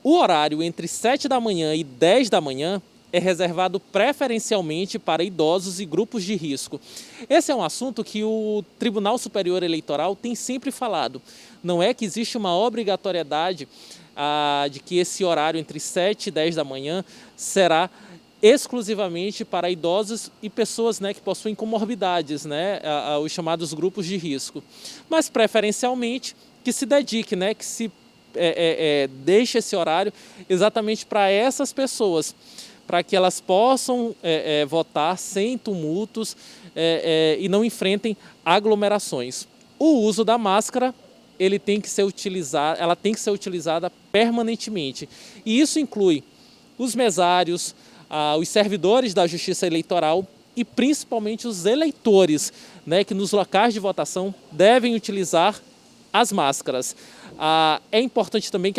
Speaker 11: O horário entre 7 da manhã e 10 da manhã é reservado preferencialmente para idosos e grupos de risco. Esse é um assunto que o Tribunal Superior Eleitoral tem sempre falado. Não é que existe uma obrigatoriedade de que esse horário entre 7 e 10 da manhã será exclusivamente para idosos e pessoas, né, que possuem comorbidades, né, os chamados grupos de risco. Mas preferencialmente que se dedique, né, que se deixa esse horário exatamente para essas pessoas, para que elas possam votar sem tumultos e não enfrentem aglomerações. O uso da máscara, ela tem que ser utilizada permanentemente. E isso inclui os mesários, os servidores da Justiça Eleitoral e principalmente os eleitores, né, que nos locais de votação devem utilizar as máscaras. É importante também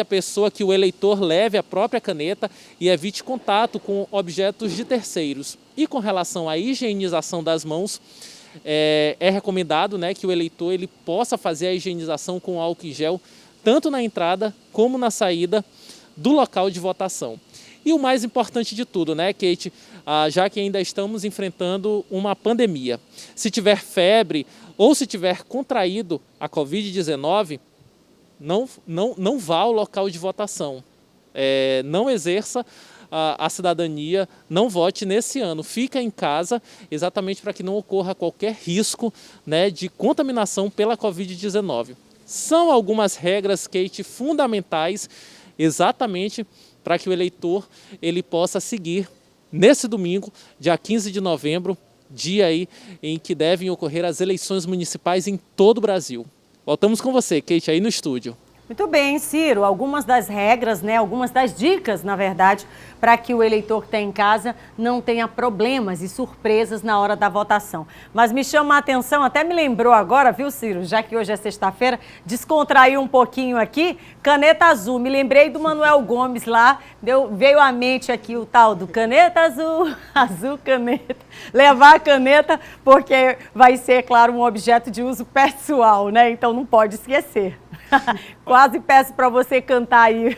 Speaker 11: que o eleitor leve a própria caneta e evite contato com objetos de terceiros. E com relação à higienização das mãos, é recomendado, né, que o eleitor ele possa fazer a higienização com álcool em gel, tanto na entrada como na saída do local de votação. E o mais importante de tudo, né, Kate, já que ainda estamos enfrentando uma pandemia, se tiver febre ou se tiver contraído a Covid-19, não vá ao local de votação, não exerça a cidadania, não vote nesse ano, fica em casa exatamente para que não ocorra qualquer risco, né, de contaminação pela Covid-19. São algumas regras, Kate, fundamentais exatamente para que o eleitor ele possa seguir nesse domingo, dia 15 de novembro, dia aí em que devem ocorrer as eleições municipais em todo o Brasil. Voltamos com você, Kate, aí no estúdio.
Speaker 1: Muito bem, Ciro. Algumas das regras, né, algumas das dicas, na verdade, para que o eleitor que está em casa não tenha problemas e surpresas na hora da votação. Mas me chama a atenção, até me lembrou agora, viu, Ciro? Já que hoje é sexta-feira, descontraiu um pouquinho aqui, caneta azul. Me lembrei do Manuel Gomes lá, veio à mente aqui o tal do caneta azul, azul caneta. Levar a caneta, porque vai ser, claro, um objeto de uso pessoal, né? Então não pode esquecer. Quase peço para você cantar aí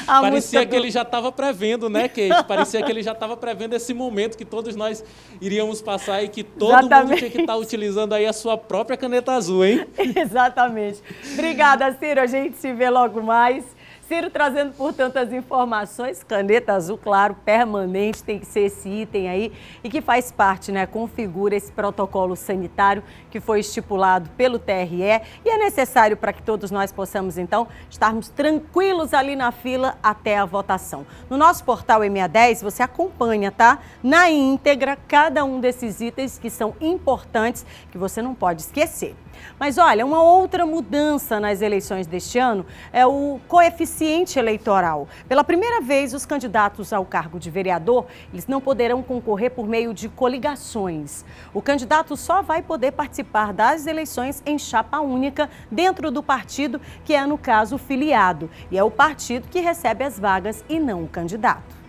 Speaker 1: a
Speaker 11: Parecia
Speaker 1: música
Speaker 11: que ele já estava prevendo, né, Kate? Parecia que ele já estava prevendo esse momento que todos nós iríamos passar e que todo mundo tinha que estar utilizando aí a sua própria caneta azul, hein?
Speaker 1: Exatamente. Obrigada, Ciro. A gente se vê logo mais. Ciro trazendo, portanto, as informações, caneta azul, claro, permanente, tem que ser esse item aí e que faz parte, né, configura esse protocolo sanitário que foi estipulado pelo TRE e é necessário para que todos nós possamos, então, estarmos tranquilos ali na fila até a votação. No nosso portal E610, você acompanha, tá, na íntegra, cada um desses itens que são importantes, que você não pode esquecer. Mas olha, uma outra mudança nas eleições deste ano é o coeficiente eleitoral. Pela primeira vez, os candidatos ao cargo de vereador, eles não poderão concorrer por meio de coligações. O candidato só vai poder participar das eleições em chapa única dentro do partido, que é, no caso, filiado. E é o partido que recebe as vagas e não o candidato.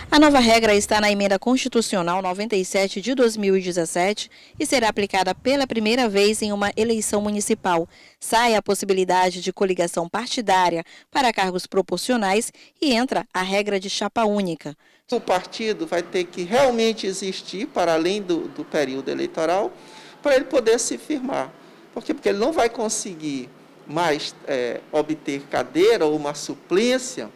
Speaker 2: A nova regra está na Emenda Constitucional 97 de 2017 e será aplicada pela primeira vez em uma eleição municipal. Sai a possibilidade de coligação partidária para cargos proporcionais e entra a regra de chapa única.
Speaker 3: O partido vai ter que realmente existir para além do período eleitoral para ele poder se firmar. Por quê? Porque ele não vai conseguir mais obter cadeira ou uma suplência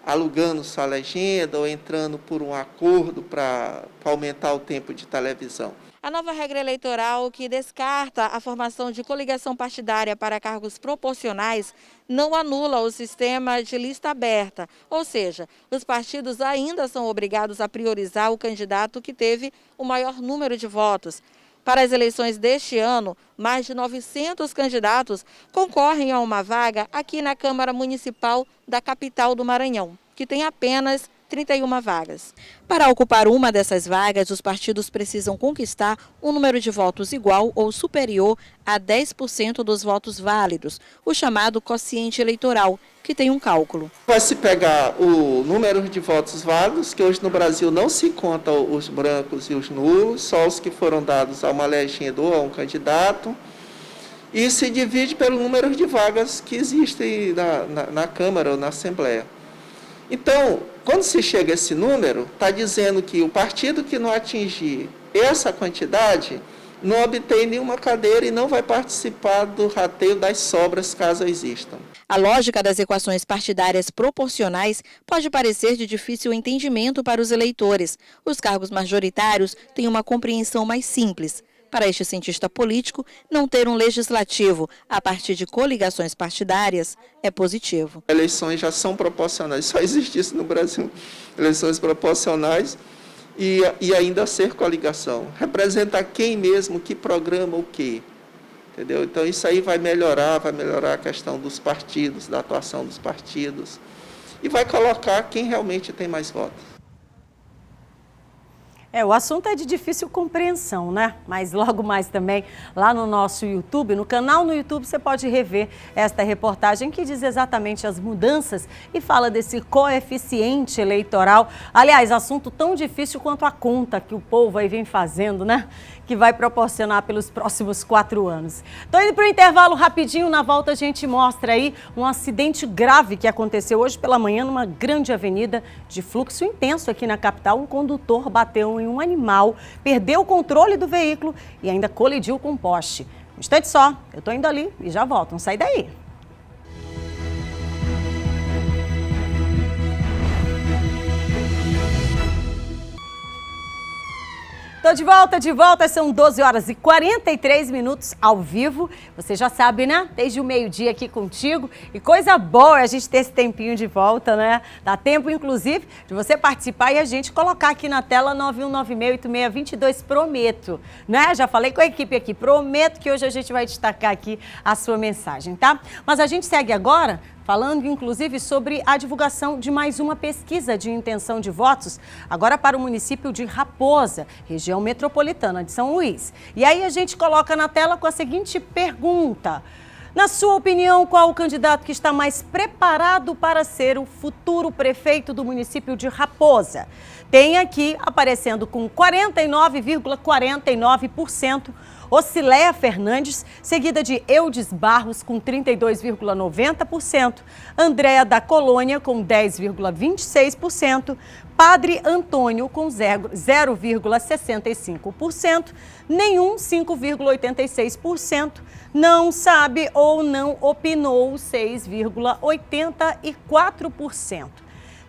Speaker 3: alugando sua legenda ou entrando por um acordo para aumentar o tempo de televisão.
Speaker 2: A nova regra eleitoral, que descarta a formação de coligação partidária para cargos proporcionais, não anula o sistema de lista aberta, ou seja, os partidos ainda são obrigados a priorizar o candidato que teve o maior número de votos. Para as eleições deste ano, mais de 900 candidatos concorrem a uma vaga aqui na Câmara Municipal da capital do Maranhão, que tem apenas 31 vagas. Para ocupar uma dessas vagas, os partidos precisam conquistar um número de votos igual ou superior a 10% dos votos válidos, o chamado quociente eleitoral, que tem um cálculo.
Speaker 3: Vai se pegar o número de votos válidos, que hoje no Brasil não se conta os brancos e os nulos, só os que foram dados a uma legenda ou a um candidato, e se divide pelo número de vagas que existem na Câmara ou na Assembleia. Então, quando se chega a esse número, está dizendo que o partido que não atingir essa quantidade não obtém nenhuma cadeira e não vai participar do rateio das sobras, caso existam.
Speaker 2: A lógica das equações partidárias proporcionais pode parecer de difícil entendimento para os eleitores. Os cargos majoritários têm uma compreensão mais simples.
Speaker 6: Para este cientista político, não ter um legislativo a partir de coligações partidárias é positivo.
Speaker 3: Eleições já são proporcionais, só existe isso no Brasil, eleições proporcionais e ainda ser coligação. Representa quem mesmo, que programa o quê? Entendeu? Então isso aí vai melhorar a questão dos partidos, da atuação dos partidos e vai colocar quem realmente tem mais votos.
Speaker 1: O assunto é de difícil compreensão, né? Mas logo mais também, lá no nosso YouTube, no canal no YouTube, você pode rever esta reportagem que diz exatamente as mudanças e fala desse coeficiente eleitoral. Aliás, assunto tão difícil quanto a conta que o povo aí vem fazendo, né? Que vai proporcionar pelos próximos 4 anos. Tô indo para o intervalo rapidinho, na volta a gente mostra aí um acidente grave que aconteceu hoje pela manhã numa grande avenida de fluxo intenso aqui na capital. Um condutor bateu em um animal, perdeu o controle do veículo e ainda colidiu com um poste. Um instante só, eu tô indo ali e já volto, não sai daí. Tô de volta, são 12 horas e 43 minutos ao vivo. Você já sabe, né? Desde o meio-dia aqui contigo. E coisa boa é a gente ter esse tempinho de volta, né? Dá tempo, inclusive, de você participar e a gente colocar aqui na tela 91968622, prometo, né? Já falei com a equipe aqui, prometo que hoje a gente vai destacar aqui a sua mensagem, tá? Mas a gente segue agora falando, inclusive, sobre a divulgação de mais uma pesquisa de intenção de votos, agora para o município de Raposa, região metropolitana de São Luís. E aí a gente coloca na tela com a seguinte pergunta. Na sua opinião, qual o candidato que está mais preparado para ser o futuro prefeito do município de Raposa? Tem aqui, aparecendo com 49,49%, Ocileia Fernandes, seguida de Eudes Barros, com 32,90%, Andréa da Colônia, com 10,26%, Padre Antônio, com 0,65%, nenhum, 5,86%, não sabe ou não opinou, 6,84%.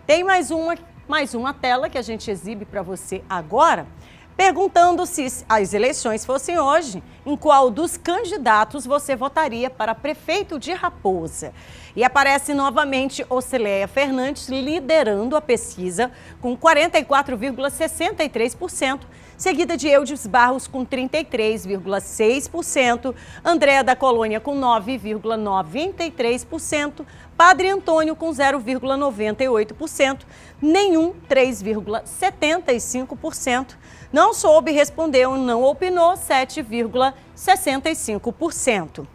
Speaker 1: Tem mais uma tela que a gente exibe para você agora, perguntando se as eleições fossem hoje, em qual dos candidatos você votaria para prefeito de Raposa. E aparece novamente Ocileia Fernandes liderando a pesquisa com 44,63%, seguida de Eudes Barros com 33,6%, Andréa da Colônia com 9,93%, Padre Antônio com 0,98%, nenhum, 3,75%, não soube responder ou não opinou, 7,65%.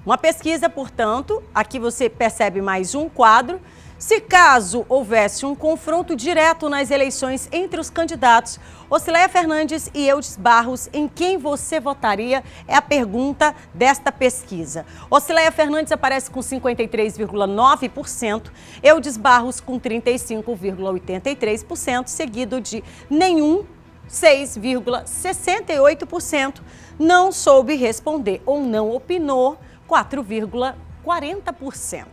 Speaker 1: Uma pesquisa, portanto, aqui você percebe mais um quadro. Se caso houvesse um confronto direto nas eleições entre os candidatos Ocileia Fernandes e Eudes Barros, em quem você votaria? É a pergunta desta pesquisa. Ocileia Fernandes aparece com 53,9%, Eudes Barros com 35,83%, seguido de nenhum, 6,68%, não soube responder ou não opinou, 4,40%.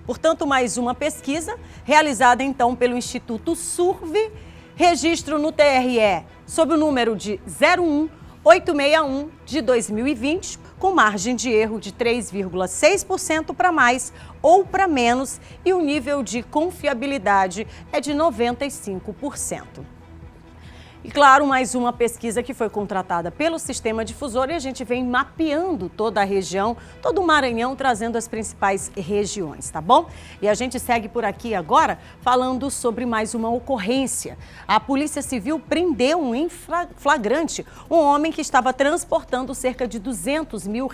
Speaker 1: Portanto, mais uma pesquisa realizada então pelo Instituto Surve, registro no TRE sob o número de 01861 de 2020, com margem de erro de 3,6% para mais ou para menos e o nível de confiabilidade é de 95%. E claro, mais uma pesquisa que foi contratada pelo Sistema Difusor e a gente vem mapeando toda a região, todo o Maranhão, trazendo as principais regiões, tá bom? E a gente segue por aqui agora falando sobre mais uma ocorrência. A Polícia Civil prendeu em flagrante um homem que estava transportando cerca de R$200 mil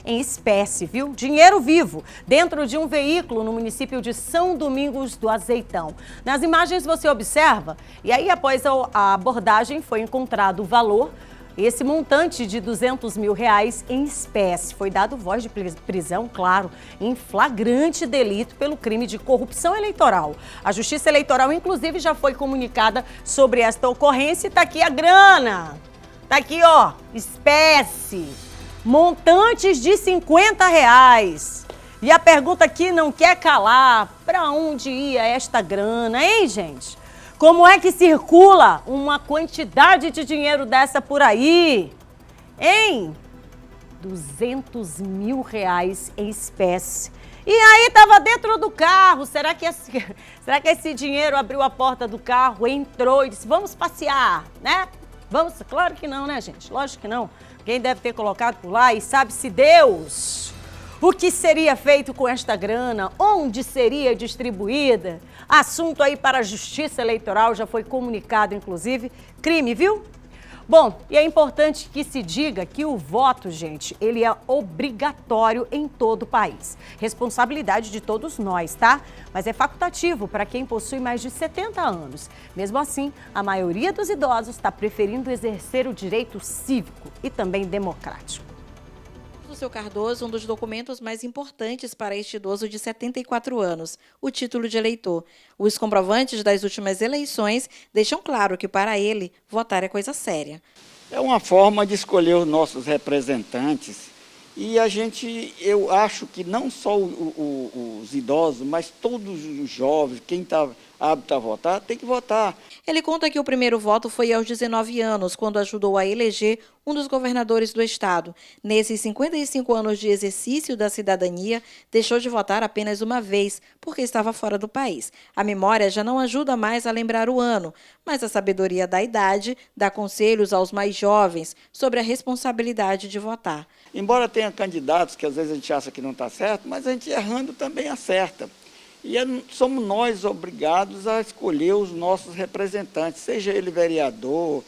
Speaker 1: em espécie, viu? Dinheiro vivo, dentro de um veículo no município de São Domingos do Azeitão. Nas imagens você observa, e aí após a abordagem foi encontrado o valor, esse montante de R$200 mil em espécie. Foi dado voz de prisão, claro, em flagrante delito pelo crime de corrupção eleitoral. A Justiça Eleitoral, inclusive, já foi comunicada sobre esta ocorrência e tá aqui a grana. Tá aqui, ó, espécie, montantes de R$50. E a pergunta aqui não quer calar, para onde ia esta grana, hein, gente? Como é que circula uma quantidade de dinheiro dessa por aí? em R$200 mil em espécie. E aí estava dentro do carro. Será que esse dinheiro abriu a porta do carro, entrou e disse, vamos passear, né? Vamos? Claro que não, né, gente? Lógico que não. Quem deve ter colocado por lá e sabe-se Deus o que seria feito com esta grana, onde seria distribuída. Assunto aí para a Justiça Eleitoral, já foi comunicado, inclusive, crime, viu? Bom, e é importante que se diga que o voto, gente, ele é obrigatório em todo o país. Responsabilidade de todos nós, tá? Mas é facultativo para quem possui mais de 70 anos. Mesmo assim, a maioria dos idosos está preferindo exercer o direito cívico e também democrático.
Speaker 6: Do seu Cardoso, um dos documentos mais importantes para este idoso de 74 anos, o título de eleitor. Os comprovantes das últimas eleições deixam claro que, para ele, votar é coisa séria.
Speaker 7: É uma forma de escolher os nossos representantes e eu acho que não só os idosos, mas todos os jovens, quem está apto a votar, tem que votar.
Speaker 6: Ele conta que o primeiro voto foi aos 19 anos, quando ajudou a eleger um dos governadores do estado. Nesses 55 anos de exercício da cidadania, deixou de votar apenas uma vez, porque estava fora do país. A memória já não ajuda mais a lembrar o ano, mas a sabedoria da idade dá conselhos aos mais jovens sobre a responsabilidade de votar.
Speaker 7: Embora tenha candidatos que às vezes a gente acha que não está certo, mas a gente errando também acerta. E somos nós obrigados a escolher os nossos representantes, seja ele vereador,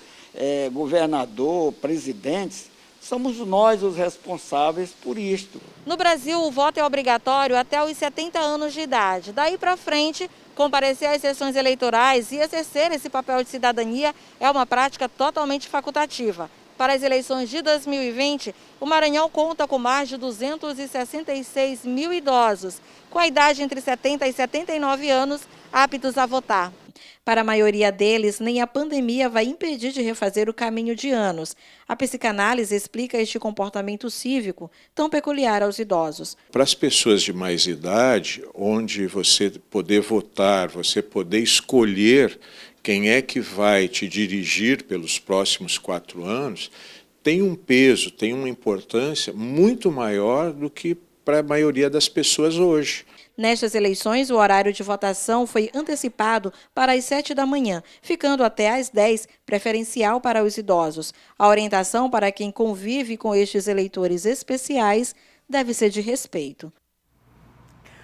Speaker 7: governador, presidentes, somos nós os responsáveis por isto.
Speaker 6: No Brasil, o voto é obrigatório até os 70 anos de idade. Daí para frente, comparecer às sessões eleitorais e exercer esse papel de cidadania é uma prática totalmente facultativa. Para as eleições de 2020, o Maranhão conta com mais de 266 mil idosos, com a idade entre 70 e 79 anos, aptos a votar. Para a maioria deles, nem a pandemia vai impedir de refazer o caminho de anos. A psicanálise explica este comportamento cívico tão peculiar aos idosos.
Speaker 8: Para as pessoas de mais idade, onde você poder votar, você poder escolher quem é que vai te dirigir pelos próximos 4 anos, tem um peso, tem uma importância muito maior do que para a maioria das pessoas hoje.
Speaker 6: Nestas eleições, o horário de votação foi antecipado para as 7 da manhã, ficando até às 10, preferencial para os idosos. A orientação para quem convive com estes eleitores especiais deve ser de respeito.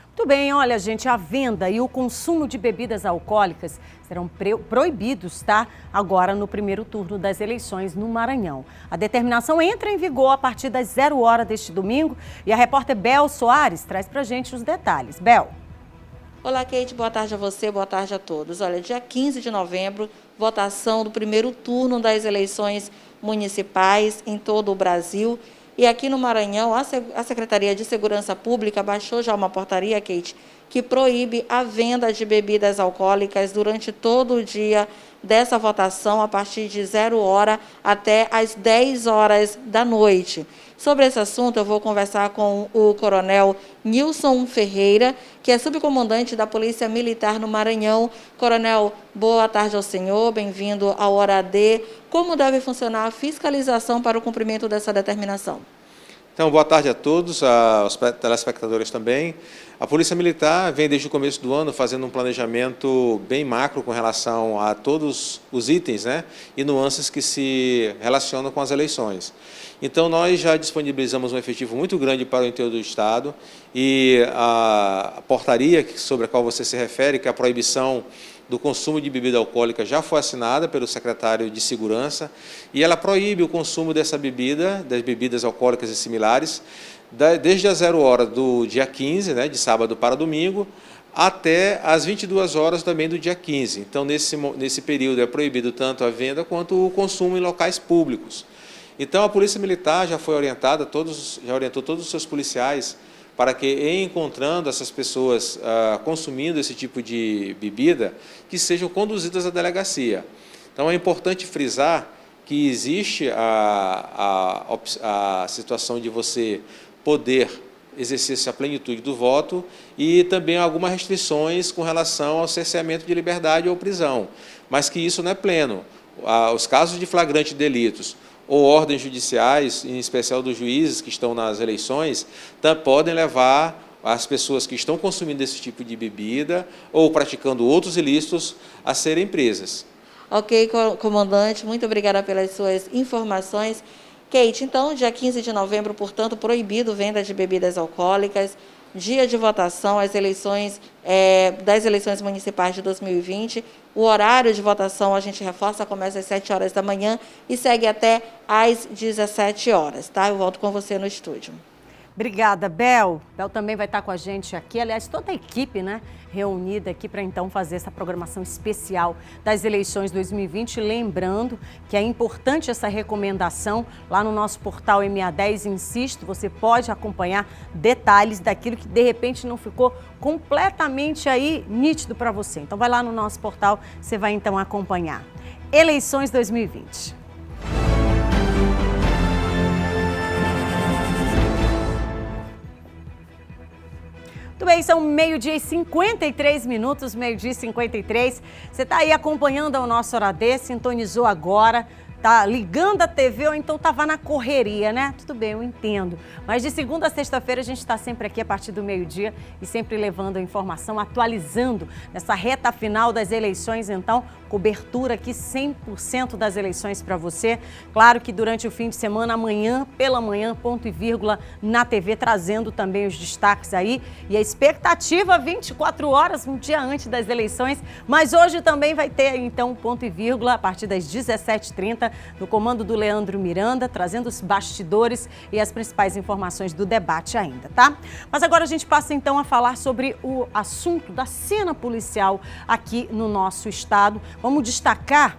Speaker 1: Muito bem, olha, gente, a venda e o consumo de bebidas alcoólicas serão proibidos, tá? Agora no primeiro turno das eleições no Maranhão. A determinação entra em vigor a partir das 0 horas deste domingo e a repórter Bel Soares traz pra gente os detalhes. Bel.
Speaker 6: Olá, Kate, boa tarde a você, boa tarde a todos. Olha, dia 15 de novembro, votação do primeiro turno das eleições municipais em todo o Brasil. E aqui no Maranhão, a Secretaria de Segurança Pública baixou já uma portaria, Kate, que proíbe a venda de bebidas alcoólicas durante todo o dia dessa votação, a partir de 0 hora até às 10 horas da noite. Sobre esse assunto, eu vou conversar com o coronel Nilson Ferreira, que é subcomandante da Polícia Militar no Maranhão. Coronel, boa tarde ao senhor, bem-vindo ao Hora D. Como deve funcionar a fiscalização para o cumprimento dessa determinação?
Speaker 9: Então, boa tarde a todos, aos telespectadores também. A Polícia Militar vem desde o começo do ano fazendo um planejamento bem macro com relação a todos os itens, né, e nuances que se relacionam com as eleições. Então, nós já disponibilizamos um efetivo muito grande para o interior do Estado e a portaria sobre a qual você se refere, que é a proibição do consumo de bebida alcoólica, já foi assinada pelo secretário de Segurança e ela proíbe o consumo dessa bebida, das bebidas alcoólicas e similares, desde as 0 hora do dia 15, né, de sábado para domingo, até as 22 horas também do dia 15. Então, nesse período é proibido tanto a venda quanto o consumo em locais públicos. Então, a Polícia Militar já foi orientada, já orientou todos os seus policiais para que, encontrando essas pessoas consumindo esse tipo de bebida, que sejam conduzidas à delegacia. Então, é importante frisar que existe a situação de você poder exercer a plenitude do voto e também algumas restrições com relação ao cerceamento de liberdade ou prisão, mas que isso não é pleno. Os casos de flagrante delitos ou ordens judiciais, em especial dos juízes que estão nas eleições, podem levar as pessoas que estão consumindo esse tipo de bebida ou praticando outros ilícitos a serem presas.
Speaker 6: Ok, comandante, muito obrigada pelas suas informações. Kate, então, dia 15 de novembro, portanto, proibido venda de bebidas alcoólicas, dia de votação, as eleições das eleições municipais de 2020. O horário de votação, a gente reforça, começa às 7 horas da manhã e segue até às 17 horas, tá? Eu volto com você no estúdio.
Speaker 1: Obrigada, Bel. Bel também vai estar com a gente aqui, aliás, toda a equipe, né, reunida aqui para então fazer essa programação especial das eleições 2020. Lembrando que é importante essa recomendação lá no nosso portal MA10, insisto, você pode acompanhar detalhes daquilo que de repente não ficou completamente aí nítido para você. Então vai lá no nosso portal, você vai então acompanhar. Eleições 2020. Muito bem, são 12h e 53 minutos, 12h e 53. Você está aí acompanhando o nosso Hora D, sintonizou agora, tá ligando a TV ou então estava na correria, né? Tudo bem, eu entendo. Mas de segunda a sexta-feira a gente está sempre aqui a partir do meio-dia e sempre levando a informação, atualizando nessa reta final das eleições, então, cobertura aqui 100% das eleições para você. Claro que durante o fim de semana, amanhã, pela manhã, ponto e vírgula, na TV, trazendo também os destaques aí. E a expectativa 24 horas, um dia antes das eleições. Mas hoje também vai ter, então, ponto e vírgula, a partir das 17h30, no comando do Leandro Miranda, trazendo os bastidores e as principais informações do debate ainda, tá? Mas agora a gente passa, então, a falar sobre o assunto da cena policial aqui no nosso estado. Vamos destacar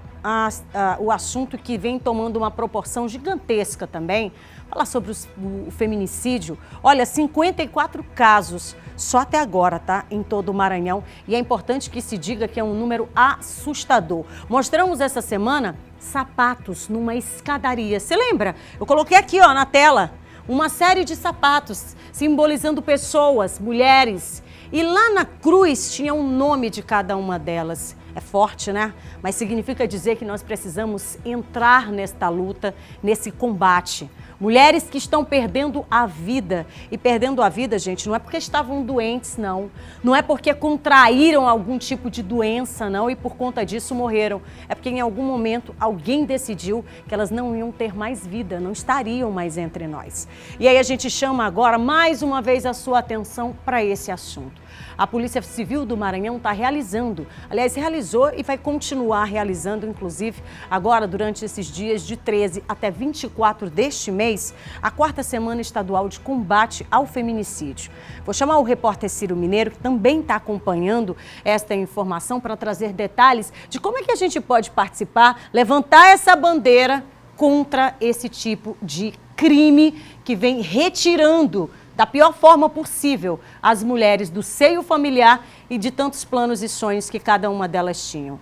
Speaker 1: o assunto que vem tomando uma proporção gigantesca também. Falar sobre o feminicídio. Olha, 54 casos só até agora, tá? Em todo o Maranhão. E é importante que se diga que é um número assustador. Mostramos essa semana sapatos numa escadaria. Você lembra? Eu coloquei aqui, ó, na tela, uma série de sapatos simbolizando pessoas, mulheres. E lá na cruz tinha um nome de cada uma delas. É forte, né? Mas significa dizer que nós precisamos entrar nesta luta, nesse combate. Mulheres que estão perdendo a vida. E perdendo a vida, gente, não é porque estavam doentes, não. Não é porque contraíram algum tipo de doença, não, e por conta disso morreram. É porque em algum momento alguém decidiu que elas não iam ter mais vida, não estariam mais entre nós. E aí a gente chama agora mais uma vez a sua atenção para esse assunto. A Polícia Civil do Maranhão está realizando, aliás, realizou e vai continuar realizando, inclusive, agora durante esses dias de 13 até 24 deste mês, a 4ª Semana Estadual de Combate ao Feminicídio. Vou chamar o repórter Ciro Mineiro, que também está acompanhando esta informação, para trazer detalhes de como é que a gente pode participar, levantar essa bandeira contra esse tipo de crime que vem retirando da pior forma possível as mulheres do seio familiar e de tantos planos e sonhos que cada uma delas tinham.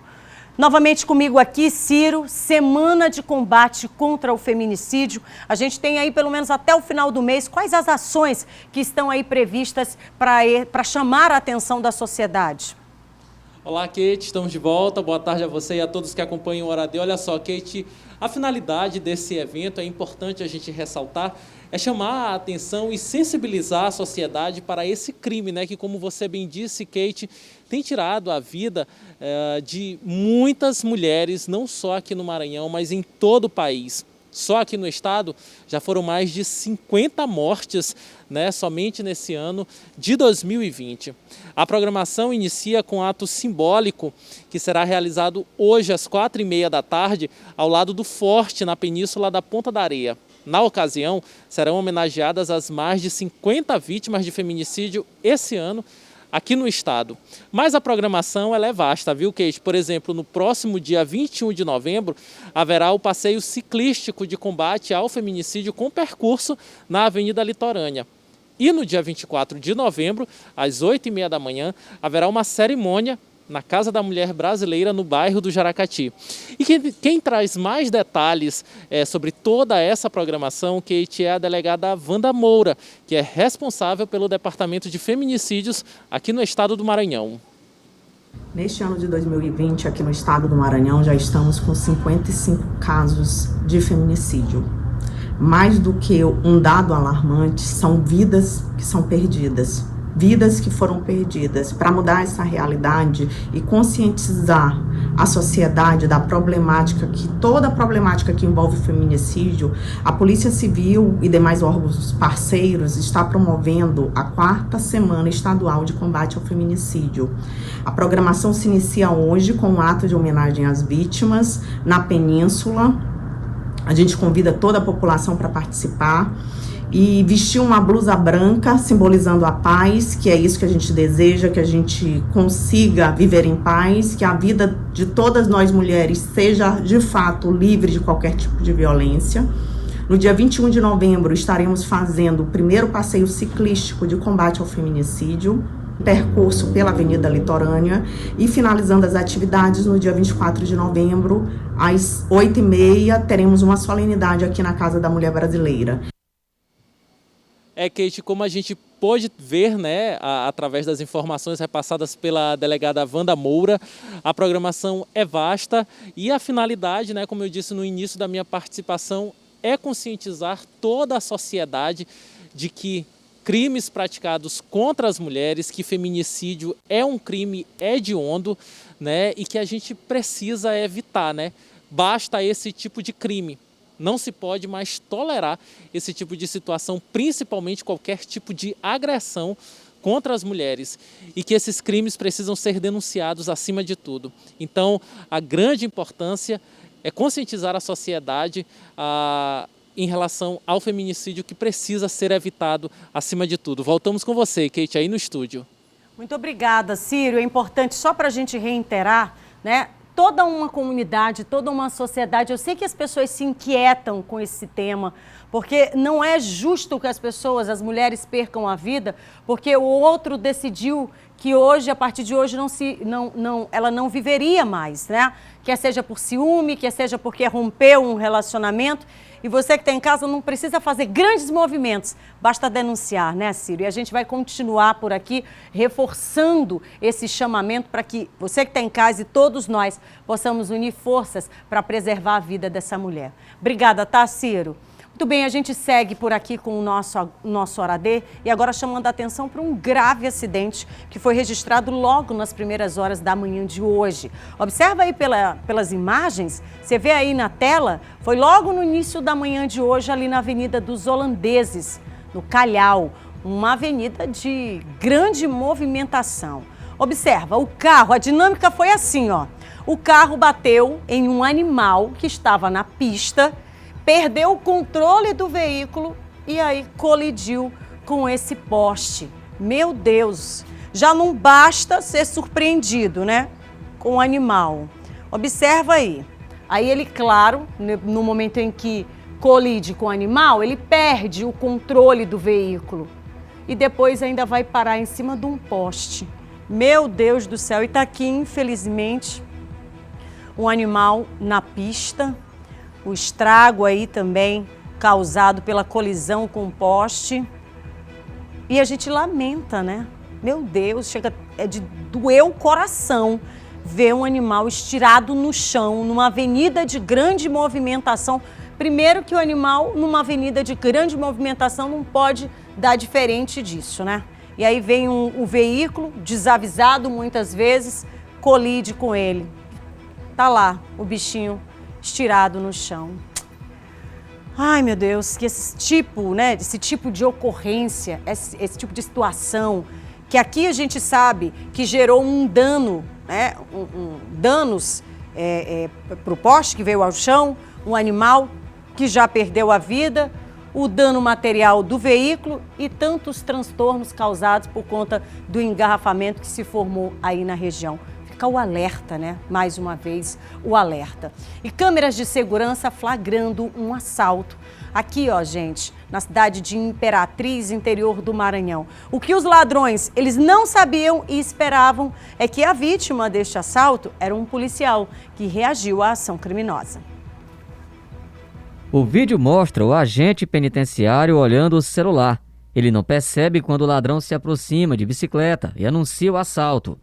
Speaker 1: Novamente comigo aqui, Ciro, Semana de Combate contra o Feminicídio. A gente tem aí pelo menos até o final do mês, quais as ações que estão aí previstas para chamar a atenção da sociedade?
Speaker 11: Olá, Kate, estamos de volta. Boa tarde a você e a todos que acompanham o Hora D. Olha só, Kate, a finalidade desse evento, é importante a gente ressaltar, é chamar a atenção e sensibilizar a sociedade para esse crime, né, que, como você bem disse, Kate, tem tirado a vida de muitas mulheres, não só aqui no Maranhão, mas em todo o país. Só aqui no estado já foram mais de 50 mortes, né, somente nesse ano de 2020. A programação inicia com um ato simbólico que será realizado hoje às 4h30 da tarde, ao lado do Forte, na Península da Ponta da Areia. Na ocasião, serão homenageadas as mais de 50 vítimas de feminicídio esse ano aqui no estado. Mas a programação ela é vasta, viu, Kate? Por exemplo, no próximo dia 21 de novembro, haverá o passeio ciclístico de combate ao feminicídio com percurso na Avenida Litorânea. E no dia 24 de novembro, às 8h30 da manhã, haverá uma cerimônia na Casa da Mulher Brasileira, no bairro do Jaracati. E quem traz mais detalhes sobre toda essa programação, Kate, é a delegada Wanda Moura, que é responsável pelo Departamento de Feminicídios aqui no estado do Maranhão.
Speaker 4: Neste ano de 2020, aqui no estado do Maranhão, já estamos com 55 casos de feminicídio. Mais do que um dado alarmante, são vidas que são perdidas. Vidas que foram perdidas. Para mudar essa realidade e conscientizar a sociedade da problemática, toda a problemática que envolve o feminicídio, a Polícia Civil e demais órgãos parceiros está promovendo a 4ª Semana Estadual de Combate ao Feminicídio. A programação se inicia hoje com um ato de homenagem às vítimas na Península. A gente convida toda a população para participar e vestir uma blusa branca simbolizando a paz, que é isso que a gente deseja, que a gente consiga viver em paz, que a vida de todas nós mulheres seja de fato livre de qualquer tipo de violência. No dia 21 de novembro estaremos fazendo o primeiro passeio ciclístico de combate ao feminicídio, percurso pela Avenida Litorânea, e finalizando as atividades no dia 24 de novembro, às 8h30, teremos uma solenidade aqui na Casa da Mulher Brasileira.
Speaker 11: Kate, como a gente pôde ver, né, através das informações repassadas pela delegada Wanda Moura, a programação é vasta e a finalidade, né, como eu disse no início da minha participação, é conscientizar toda a sociedade de que crimes praticados contra as mulheres, que feminicídio é um crime hediondo, né, e que a gente precisa evitar, né? Basta esse tipo de crime. Não se pode mais tolerar esse tipo de situação, principalmente qualquer tipo de agressão contra as mulheres, e que esses crimes precisam ser denunciados acima de tudo. Então, a grande importância é conscientizar a sociedade em relação ao feminicídio, que precisa ser evitado acima de tudo. Voltamos com você, Kate, aí no estúdio.
Speaker 1: Muito obrigada, Círio. É importante, só para a gente reiterar, né? Toda uma comunidade, toda uma sociedade, eu sei que as pessoas se inquietam com esse tema, porque não é justo que as pessoas, as mulheres, percam a vida, porque o outro decidiu que hoje, a partir de hoje, ela não viveria mais, né? Quer seja por ciúme, quer seja porque rompeu um relacionamento. E você que está em casa não precisa fazer grandes movimentos, basta denunciar, né, Círio? E a gente vai continuar por aqui reforçando esse chamamento para que você que está em casa e todos nós possamos unir forças para preservar a vida dessa mulher. Obrigada, tá, Círio? Muito bem, a gente segue por aqui com o nosso Hora D e agora chamando a atenção para um grave acidente que foi registrado logo nas primeiras horas da manhã de hoje. Observa aí pelas imagens, você vê aí na tela, foi logo no início da manhã de hoje ali na Avenida dos Holandeses, no Calhau, uma avenida de grande movimentação. Observa, o carro, a dinâmica foi assim, ó. O carro bateu em um animal que estava na pista, perdeu o controle do veículo e aí colidiu com esse poste. Meu Deus, já não basta ser surpreendido, né, com o animal. Observa aí. Aí ele, claro, no momento em que colide com o animal, ele perde o controle do veículo e depois ainda vai parar em cima de um poste. Meu Deus do céu, e tá aqui, infelizmente, um animal na pista. O estrago aí também causado pela colisão com o poste. E a gente lamenta, né? Meu Deus, chega de doer o coração ver um animal estirado no chão, numa avenida de grande movimentação. Primeiro que o animal, numa avenida de grande movimentação, não pode dar diferente disso, né? E aí vem um veículo, desavisado muitas vezes, colide com ele. Tá lá o bichinho estirado no chão. Ai, meu Deus, que esse tipo de ocorrência, esse tipo de situação, que aqui a gente sabe que gerou um dano, né, danos para o poste que veio ao chão, um animal que já perdeu a vida, o dano material do veículo e tantos transtornos causados por conta do engarrafamento que se formou aí na região. Fica o alerta, né? Mais uma vez, o alerta. E câmeras de segurança flagrando um assalto. Aqui, ó, gente, na cidade de Imperatriz, interior do Maranhão. O que os ladrões, eles não sabiam e esperavam é que a vítima deste assalto era um policial que reagiu à ação criminosa.
Speaker 10: O vídeo mostra o agente penitenciário olhando o celular. Ele não percebe quando o ladrão se aproxima de bicicleta e anuncia o assalto.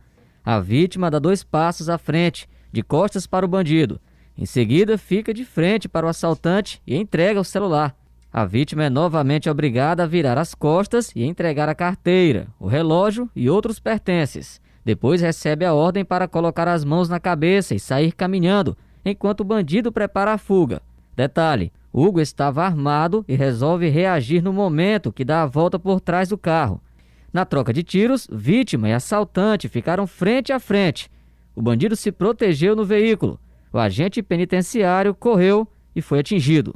Speaker 10: A vítima dá 2 passos à frente, de costas para o bandido. Em seguida, fica de frente para o assaltante e entrega o celular. A vítima é novamente obrigada a virar as costas e entregar a carteira, o relógio e outros pertences. Depois recebe a ordem para colocar as mãos na cabeça e sair caminhando, enquanto o bandido prepara a fuga. Detalhe, Hugo estava armado e resolve reagir no momento que dá a volta por trás do carro. Na troca de tiros, vítima e assaltante ficaram frente a frente. O bandido se protegeu no veículo. O agente penitenciário correu e foi atingido.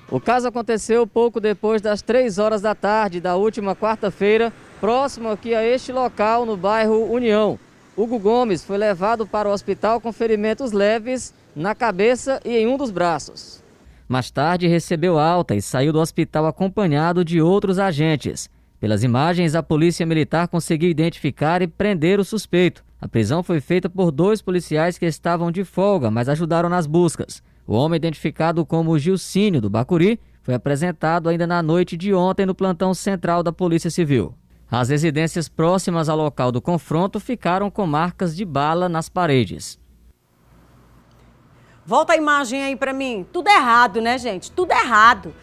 Speaker 10: O caso aconteceu pouco depois das 3 horas da tarde da última quarta-feira, próximo aqui a este local, no bairro União. Hugo Gomes foi levado para o hospital com ferimentos leves na cabeça e em um dos braços. Mais tarde recebeu alta e saiu do hospital acompanhado de outros agentes. Pelas imagens, a polícia militar conseguiu identificar e prender o suspeito. A prisão foi feita por 2 policiais que estavam de folga, mas ajudaram nas buscas. O homem, identificado como Gilcínio do Bacuri, foi apresentado ainda na noite de ontem no plantão central da Polícia Civil. As residências próximas ao local do confronto ficaram com marcas de bala nas paredes.
Speaker 1: Volta a imagem aí pra mim. Tudo errado, né, gente? Tudo errado.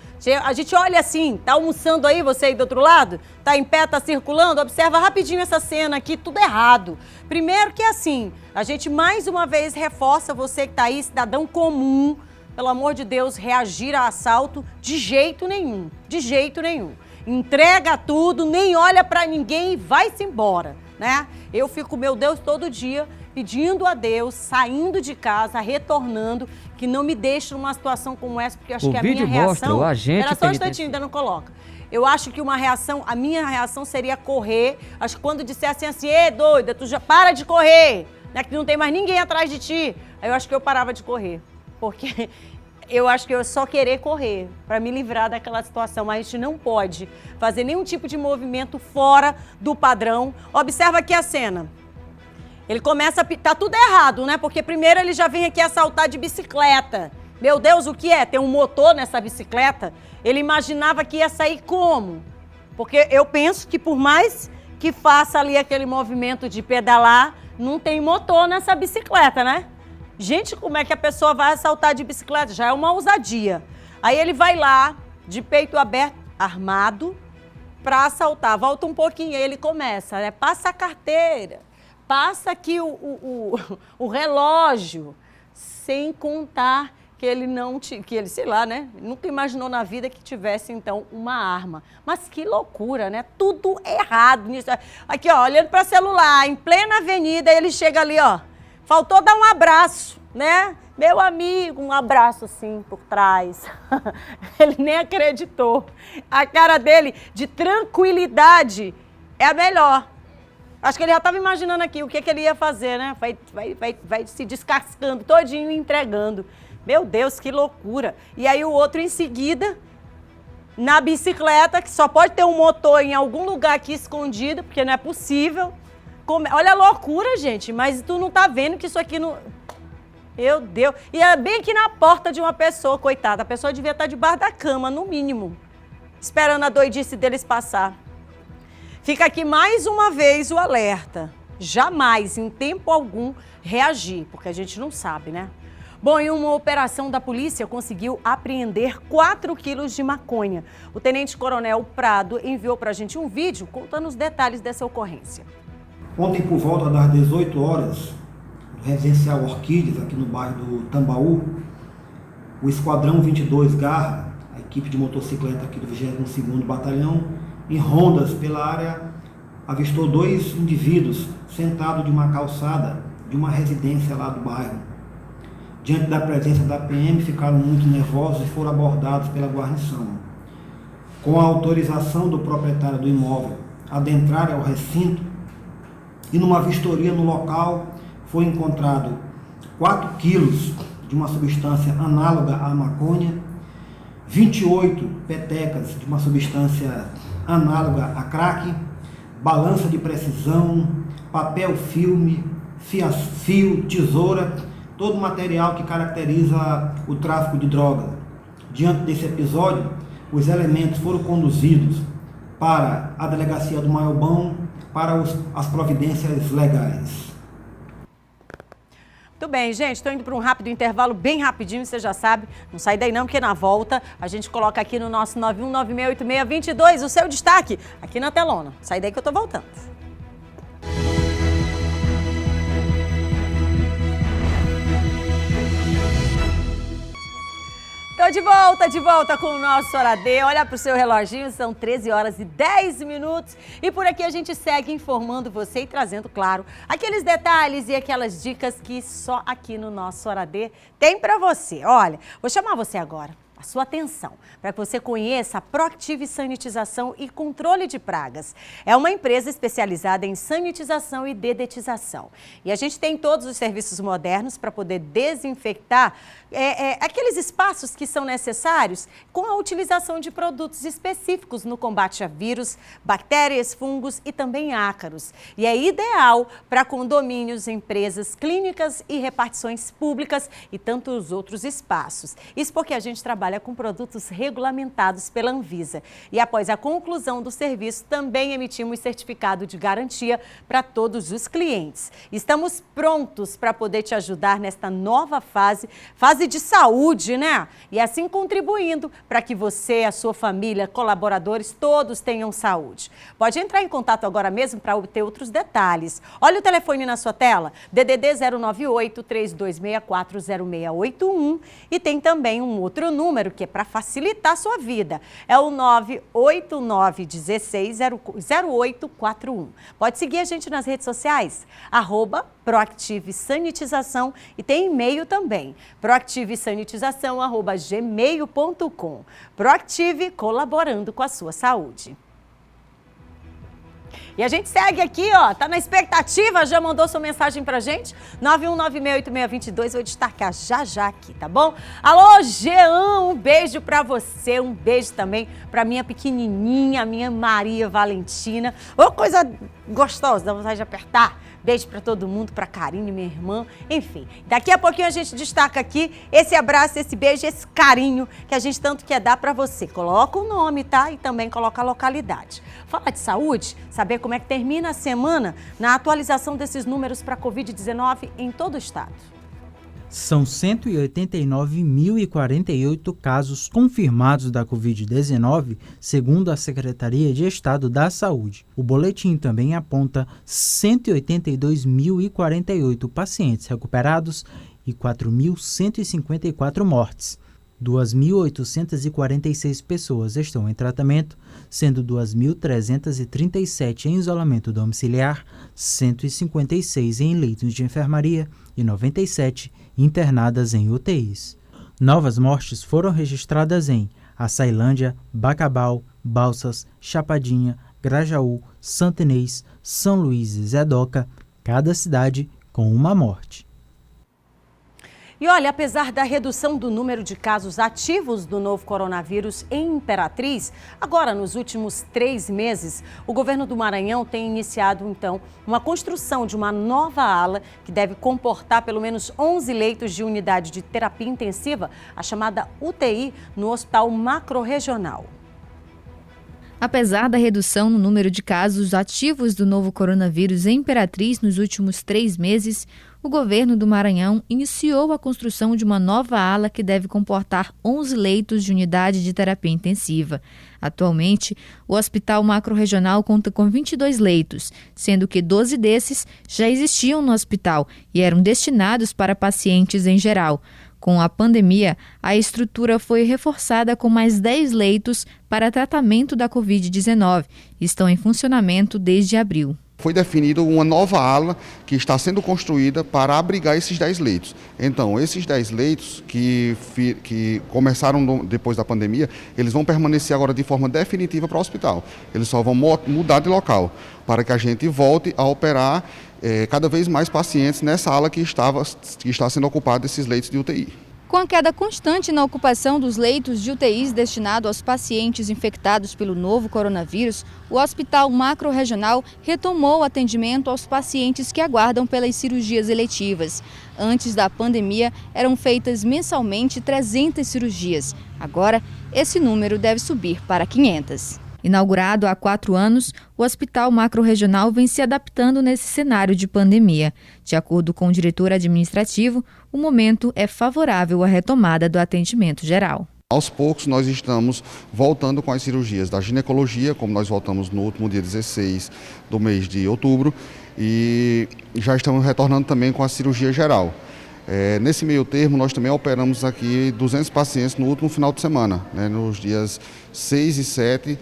Speaker 1: A gente olha assim, tá almoçando aí, você aí do outro lado? Tá em pé, tá circulando? Observa rapidinho essa cena aqui, tudo errado. Primeiro que assim, a gente mais uma vez reforça você que tá aí, cidadão comum, pelo amor de Deus, reagir a assalto de jeito nenhum, de jeito nenhum. Entrega tudo, nem olha pra ninguém e vai-se embora, né? Eu fico, meu Deus, todo dia pedindo a Deus, saindo de casa, retornando, que não me deixe numa situação como essa, porque eu acho que a minha reação... Era só um instantinho, ainda não coloca. Eu acho que a minha reação seria correr. Acho que quando dissessem assim, ê, doida, tu já para de correr, né, que não tem mais ninguém atrás de ti, aí eu acho que eu parava de correr, porque eu acho que eu só querer correr para me livrar daquela situação, mas a gente não pode fazer nenhum tipo de movimento fora do padrão. Observa aqui a cena. Ele começa a... Tá tudo errado, né? Porque primeiro ele já vem aqui assaltar de bicicleta. Meu Deus, o que é? Tem um motor nessa bicicleta? Ele imaginava que ia sair como? Porque eu penso que por mais que faça ali aquele movimento de pedalar, não tem motor nessa bicicleta, né? Gente, como é que a pessoa vai assaltar de bicicleta? Já é uma ousadia. Aí ele vai lá, de peito aberto, armado, pra assaltar. Volta um pouquinho, aí ele começa, né? Passa a carteira. Passa aqui o relógio, sem contar que ele sei lá, né? Nunca imaginou na vida que tivesse, então, uma arma. Mas que loucura, né? Tudo errado nisso. Aqui, ó, olhando para o celular, em plena avenida, ele chega ali, ó. Faltou dar um abraço, né? Meu amigo, um abraço assim por trás. Ele nem acreditou. A cara dele de tranquilidade é a melhor. Acho que ele já estava imaginando aqui o que ele ia fazer, né? Vai se descascando todinho e entregando. Meu Deus, que loucura. E aí o outro em seguida, na bicicleta, que só pode ter um motor em algum lugar aqui escondido, porque não é possível. Olha a loucura, gente, mas tu não tá vendo que isso aqui não... Meu Deus. E é bem aqui na porta de uma pessoa, coitada. A pessoa devia estar debaixo da cama, no mínimo, esperando a doidice deles passar. Fica aqui mais uma vez o alerta. Jamais, em tempo algum, reagir, porque a gente não sabe, né? Bom, em uma operação da polícia conseguiu apreender 4 quilos de maconha. O tenente-coronel Prado enviou pra gente um vídeo contando os detalhes dessa ocorrência.
Speaker 12: Ontem, por volta das 18 horas, no residencial Orquídeas, aqui no bairro do Tambaú, o Esquadrão 22 Garra, a equipe de motocicleta aqui do 22º Batalhão, em rondas pela área, avistou 2 indivíduos sentados de uma calçada de uma residência lá do bairro. Diante da presença da PM, ficaram muito nervosos e foram abordados pela guarnição. Com a autorização do proprietário do imóvel, adentraram ao recinto e numa vistoria no local foi encontrado 4 quilos de uma substância análoga à maconha, 28 petecas de uma substância análoga a crack, balança de precisão, papel filme, fio, tesoura, todo o material que caracteriza o tráfico de droga. Diante desse episódio, os elementos foram conduzidos para a delegacia do Maiobão para as providências legais.
Speaker 1: Muito bem, gente, estou indo para um rápido intervalo, bem rapidinho, você já sabe. Não sai daí não, porque na volta a gente coloca aqui no nosso 91968622 o seu destaque aqui na telona. Sai daí que eu tô voltando. Tô de volta com o nosso Hora D. Olha pro seu reloginho, são 13 horas e 10 minutos. E por aqui a gente segue informando você e trazendo, claro, aqueles detalhes e aquelas dicas que só aqui no nosso Hora D tem pra você. Olha, vou chamar você agora, a sua atenção, para que você conheça a Proactive Sanitização e Controle de Pragas. É uma empresa especializada em sanitização e dedetização. E a gente tem todos os serviços modernos para poder desinfectar aqueles espaços que são necessários com a utilização de produtos específicos no combate a vírus, bactérias, fungos e também ácaros. E é ideal para condomínios, empresas, clínicas e repartições públicas e tantos outros espaços. Isso porque a gente trabalha com produtos regulamentados pela Anvisa. E após a conclusão do serviço, também emitimos certificado de garantia para todos os clientes. Estamos prontos para poder te ajudar nesta nova fase de saúde, né? E assim contribuindo para que você, a sua família, colaboradores, todos tenham saúde. Pode entrar em contato agora mesmo para obter outros detalhes. Olha o telefone na sua tela, DDD 098-3264-0681 e tem também um outro número que é para facilitar a sua vida. É o 989160841. Pode seguir a gente nas redes sociais, @Proactive Sanitização e tem e-mail também, proactivesanitização@gmail.com. Proactive, colaborando com a sua saúde. E a gente segue aqui, ó, tá na expectativa, já mandou sua mensagem pra gente? 91968622, vou destacar já aqui, tá bom? Alô, Jean, um beijo pra você, um beijo também pra minha pequenininha, minha Maria Valentina. Ô, coisa gostosa, dá vontade de apertar. Beijo pra todo mundo, pra Karine, minha irmã, enfim. Daqui a pouquinho a gente destaca aqui esse abraço, esse beijo, esse carinho que a gente tanto quer dar pra você. Coloca o nome, tá? E também coloca a localidade. Fala de saúde, saber como é que termina a semana na atualização desses números para Covid-19 em todo o estado.
Speaker 14: São 189.048 casos confirmados da Covid-19, segundo a Secretaria de Estado da Saúde. O boletim também aponta 182.048 pacientes recuperados e 4.154 mortes. 2.846 pessoas estão em tratamento, sendo 2.337 em isolamento domiciliar, 156 em leitos de enfermaria e 97 internadas em UTIs. Novas mortes foram registradas em Açailândia, Bacabal, Balsas, Chapadinha, Grajaú, Santo Inês, São Luís e Zedoca, cada cidade com uma morte.
Speaker 1: E olha, apesar da redução do número de casos ativos do novo coronavírus em Imperatriz, agora nos últimos 3 meses, o governo do Maranhão tem iniciado, então, uma construção de uma nova ala que deve comportar pelo menos 11 leitos de unidade de terapia intensiva, a chamada UTI, no Hospital Macro-Regional.
Speaker 16: Apesar da redução no número de casos ativos do novo coronavírus em Imperatriz nos últimos 3 meses, o governo do Maranhão iniciou a construção de uma nova ala que deve comportar 11 leitos de unidade de terapia intensiva. Atualmente, o Hospital Macro-Regional conta com 22 leitos, sendo que 12 desses já existiam no hospital e eram destinados para pacientes em geral. Com a pandemia, a estrutura foi reforçada com mais 10 leitos para tratamento da Covid-19. Estão em funcionamento desde abril.
Speaker 17: Foi definida uma nova ala que está sendo construída para abrigar esses 10 leitos. Então, esses 10 leitos que começaram depois da pandemia, eles vão permanecer agora de forma definitiva para o hospital. Eles só vão mudar de local, para que a gente volte a operar cada vez mais pacientes nessa ala que está sendo ocupada esses leitos de UTI.
Speaker 16: Com a queda constante na ocupação dos leitos de UTIs destinados aos pacientes infectados pelo novo coronavírus, o Hospital Macro-Regional retomou o atendimento aos pacientes que aguardam pelas cirurgias eletivas. Antes da pandemia, eram feitas mensalmente 300 cirurgias. Agora, esse número deve subir para 500. Inaugurado há 4 anos, o Hospital Macro-Regional vem se adaptando nesse cenário de pandemia. De acordo com o diretor administrativo, o momento é favorável à retomada do atendimento geral.
Speaker 17: Aos poucos nós estamos voltando com as cirurgias da ginecologia, como nós voltamos no último dia 16 do mês de outubro, e já estamos retornando também com a cirurgia geral. Nesse meio termo, nós também operamos aqui 200 pacientes no último final de semana. Nos dias 6 e 7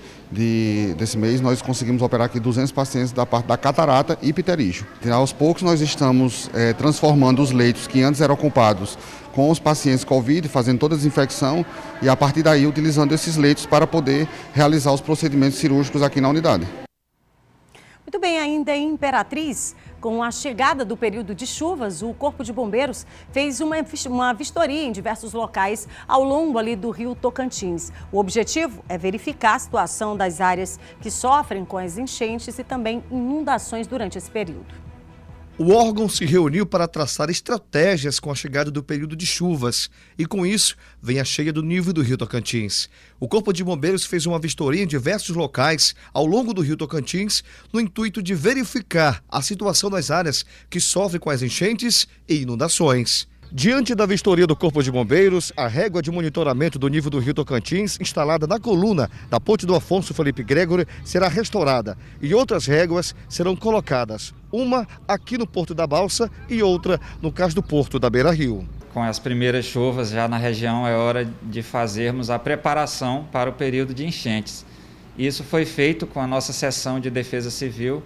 Speaker 17: desse mês, nós conseguimos operar aqui 200 pacientes da parte da catarata e pterígio. Aos poucos, nós estamos transformando os leitos que antes eram ocupados com os pacientes Covid, fazendo toda a desinfecção e, a partir daí, utilizando esses leitos para poder realizar os procedimentos cirúrgicos aqui na unidade.
Speaker 1: Muito bem, ainda em Imperatriz, com a chegada do período de chuvas, o Corpo de Bombeiros fez uma vistoria em diversos locais ao longo ali do rio Tocantins. O objetivo é verificar a situação das áreas que sofrem com as enchentes e também inundações durante esse período.
Speaker 15: O órgão se reuniu para traçar estratégias com a chegada do período de chuvas e, com isso, vem a cheia do nível do rio Tocantins. O Corpo de Bombeiros fez uma vistoria em diversos locais ao longo do rio Tocantins no intuito de verificar a situação das áreas que sofrem com as enchentes e inundações. Diante da vistoria do Corpo de Bombeiros, a régua de monitoramento do nível do rio Tocantins, instalada na coluna da ponte do Afonso Felipe Gregory, será restaurada e outras réguas serão colocadas, uma aqui no Porto da Balsa e outra no cais do Porto da Beira Rio.
Speaker 18: Com as primeiras chuvas já na região, é hora de fazermos a preparação para o período de enchentes. Isso foi feito com a nossa seção de Defesa Civil,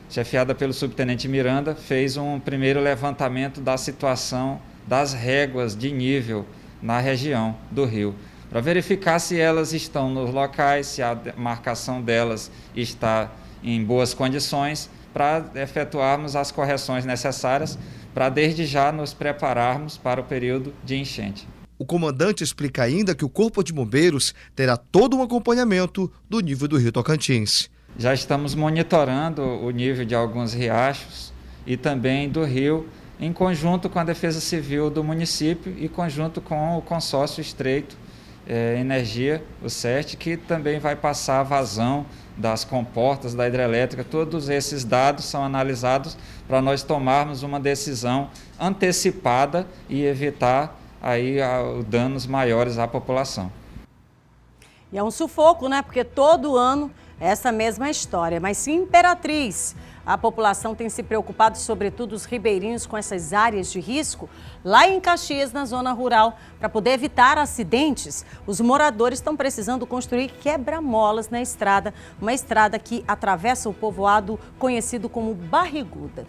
Speaker 18: chefiada pelo subtenente Miranda, fez um primeiro levantamento da situação das réguas de nível na região do rio, para verificar se elas estão nos locais, se a marcação delas está em boas condições, para efetuarmos as correções necessárias, para desde já nos prepararmos para o período de enchente.
Speaker 15: O comandante explica ainda que o Corpo de Bombeiros terá todo um acompanhamento do nível do rio Tocantins.
Speaker 18: Já estamos monitorando o nível de alguns riachos e também do rio, em conjunto com a Defesa Civil do município e conjunto com o consórcio estreito Energia, o CERT, que também vai passar a vazão das comportas da hidrelétrica. Todos esses dados são analisados para nós tomarmos uma decisão antecipada e evitar aí danos maiores à população.
Speaker 1: E é um sufoco, né? Porque todo ano essa mesma história. Mas se Imperatriz, a população tem se preocupado, sobretudo os ribeirinhos, com essas áreas de risco, lá em Caxias, na zona rural, para poder evitar acidentes, os moradores estão precisando construir quebra-molas na estrada, uma estrada que atravessa o povoado conhecido como Barriguda.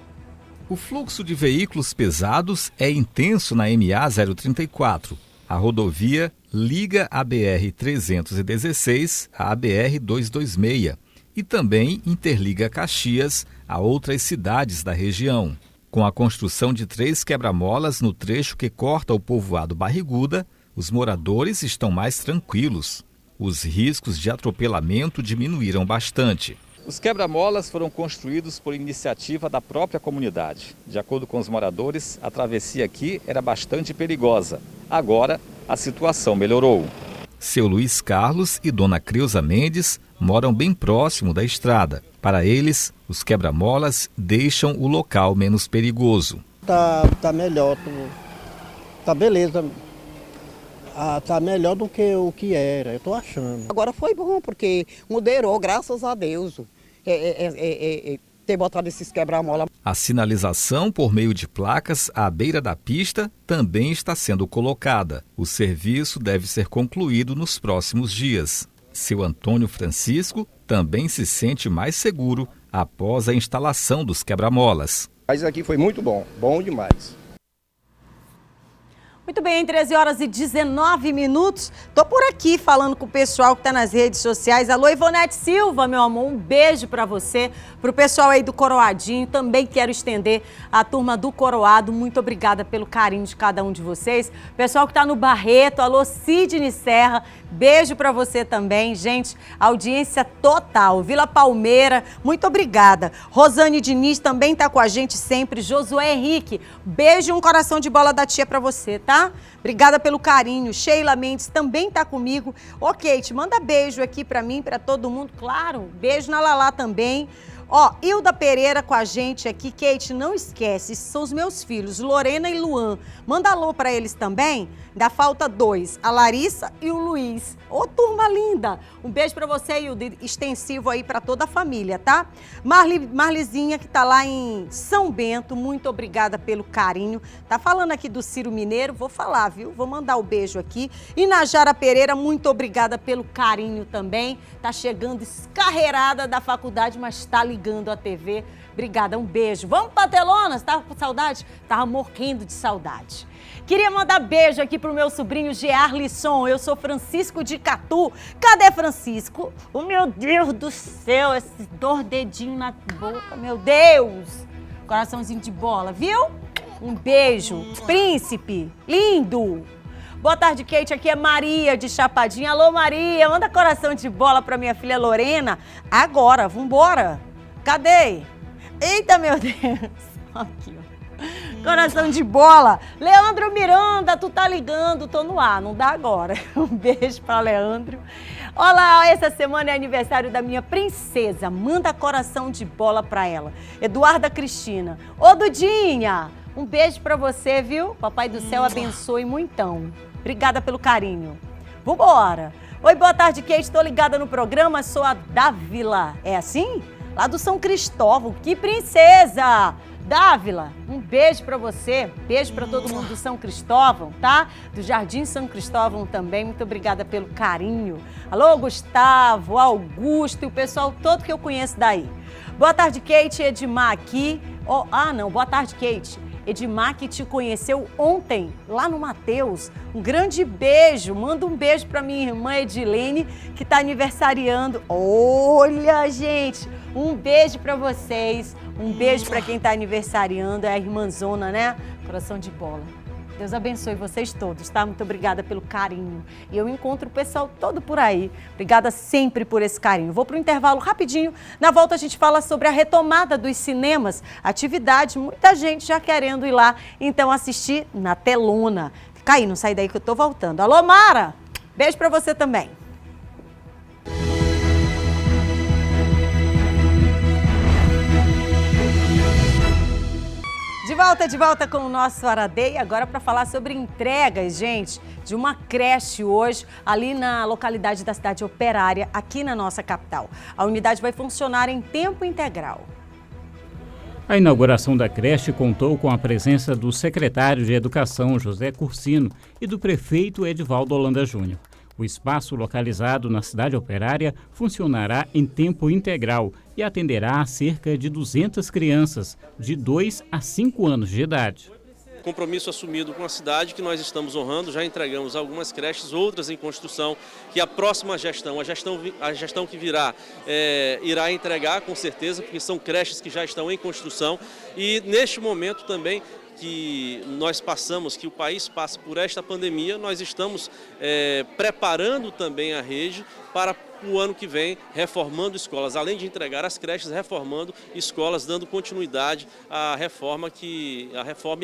Speaker 19: O fluxo de veículos pesados é intenso na MA 034. A rodovia liga a BR-316 à BR-226 e também interliga Caxias a outras cidades da região. Com a construção de 3 quebra-molas no trecho que corta o povoado Barriguda, os moradores estão mais tranquilos. Os riscos de atropelamento diminuíram bastante.
Speaker 24: Os quebra-molas foram construídos por iniciativa da própria comunidade. De acordo com os moradores, a travessia aqui era bastante perigosa. Agora, a situação melhorou.
Speaker 19: Seu Luiz Carlos e Dona Creuza Mendes moram bem próximo da estrada. Para eles, os quebra-molas deixam o local menos perigoso.
Speaker 25: Tá melhor, tá beleza. Tá melhor do que o que era, eu tô achando.
Speaker 26: Agora foi bom, porque moderou, graças a Deus, ter botado esses quebra-mola.
Speaker 19: A sinalização por meio de placas à beira da pista também está sendo colocada. O serviço deve ser concluído nos próximos dias. Seu Antônio Francisco também se sente mais seguro após a instalação dos quebra-molas.
Speaker 27: Mas aqui foi muito bom demais.
Speaker 1: Muito bem, 13h19. Tô por aqui falando com o pessoal que está nas redes sociais. Alô, Ivonete Silva, meu amor, um beijo para você. Pro pessoal aí do Coroadinho, também quero estender a turma do Coroado. Muito obrigada pelo carinho de cada um de vocês. Pessoal que tá no Barreto, alô Sidney Serra, beijo pra você também. Gente, audiência total. Vila Palmeira, muito obrigada. Rosane Diniz também tá com a gente sempre. Josué Henrique, beijo e um coração de bola da tia pra você, tá? Obrigada pelo carinho. Sheila Mendes também tá comigo. Ô, Kate, manda beijo aqui pra mim, pra todo mundo. Claro, beijo na Lalá também. Ó, Hilda Pereira com a gente aqui. Kate, não esquece, esses são os meus filhos, Lorena e Luan. Manda alô pra eles também. Ainda falta 2, a Larissa e o Luiz. Ô, turma linda. Um beijo pra você, Hilda, extensivo aí pra toda a família, tá? Marlizinha, que tá lá em São Bento, muito obrigada pelo carinho. Tá falando aqui do Ciro Mineiro, vou falar, viu? Vou mandar o beijo aqui. E Najara Pereira, muito obrigada pelo carinho também. Tá chegando escarreirada da faculdade, mas tá ligando a TV. Obrigada, um beijo. Vamos pra telonas? Tava com saudade? Tava morrendo de saudade. Queria mandar beijo aqui pro meu sobrinho Gearlisson. Eu sou Francisco de Catu. Cadê Francisco? Oh, meu Deus do céu, esse dedinho na boca, meu Deus. Coraçãozinho de bola, viu? Um beijo. Príncipe, lindo. Boa tarde, Kate. Aqui é Maria de Chapadinha. Alô, Maria. Manda coração de bola pra minha filha Lorena. Agora, vambora. Cadê? Eita, meu Deus. Aqui, ó. Coração de bola. Leandro Miranda, tu tá ligando, tô no ar, não dá agora. Um beijo pra Leandro. Olá, essa semana é aniversário da minha princesa. Manda coração de bola pra ela. Eduarda Cristina. Ô, Dudinha, um beijo pra você, viu? Papai do céu abençoe muitão. Obrigada pelo carinho. Vambora. Oi, boa tarde, Kate. Tô ligada no programa, sou a Dávila. É assim? Lá do São Cristóvão. Que princesa! Dávila, um beijo pra você, beijo pra todo mundo do São Cristóvão, tá? Do Jardim São Cristóvão também, muito obrigada pelo carinho. Alô, Gustavo, Augusto e o pessoal todo que eu conheço daí. Boa tarde, Kate, Edmar aqui. Boa tarde, Kate. Edmar que te conheceu ontem, lá no Mateus. Um grande beijo, manda um beijo pra minha irmã Edilene, que tá aniversariando. Olha, gente, um beijo pra vocês. Um beijo para quem está aniversariando, é a irmãzona, né? Coração de bola. Deus abençoe vocês todos, tá? Muito obrigada pelo carinho. E eu encontro o pessoal todo por aí. Obrigada sempre por esse carinho. Vou para o intervalo rapidinho. Na volta a gente fala sobre a retomada dos cinemas. Atividade, muita gente já querendo ir lá, então assistir na telona. Fica aí, não sai daí que eu tô voltando. Alô, Mara! Beijo para você também. De volta com o nosso Aradeia, agora para falar sobre entregas, gente, de uma creche hoje, ali na localidade da cidade operária, aqui na nossa capital. A unidade vai funcionar em tempo integral.
Speaker 2: A inauguração da creche contou com a presença do secretário de Educação, José Cursino, e do prefeito Edivaldo Holanda Júnior. O espaço, localizado na cidade operária, funcionará em tempo integral e atenderá a cerca de 200 crianças de 2 a 5 anos de idade.
Speaker 5: Compromisso assumido com a cidade que nós estamos honrando, já entregamos algumas creches, outras em construção, que a próxima gestão, a gestão que virá, irá entregar com certeza, porque são creches que já estão em construção e neste momento também que nós passamos, que o país passa por esta pandemia, nós estamos preparando também a rede para o ano que vem, reformando escolas, além de entregar as creches, reformando escolas, dando continuidade à reforma e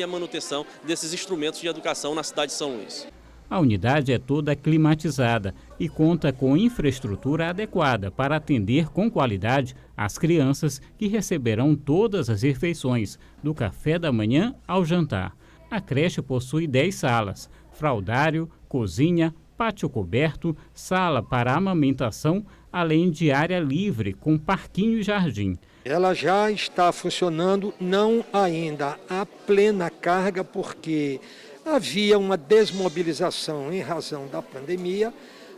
Speaker 5: a manutenção desses instrumentos de educação na cidade de São Luís.
Speaker 2: A unidade é toda climatizada e conta com infraestrutura adequada para atender com qualidade as crianças que receberão todas as refeições, do café da manhã ao jantar. A creche possui 10 salas, fraldário, cozinha, pátio coberto, sala para amamentação, além de área livre com parquinho e jardim.
Speaker 13: Ela já está funcionando, não ainda a plena carga, porque havia uma desmobilização em razão da pandemia,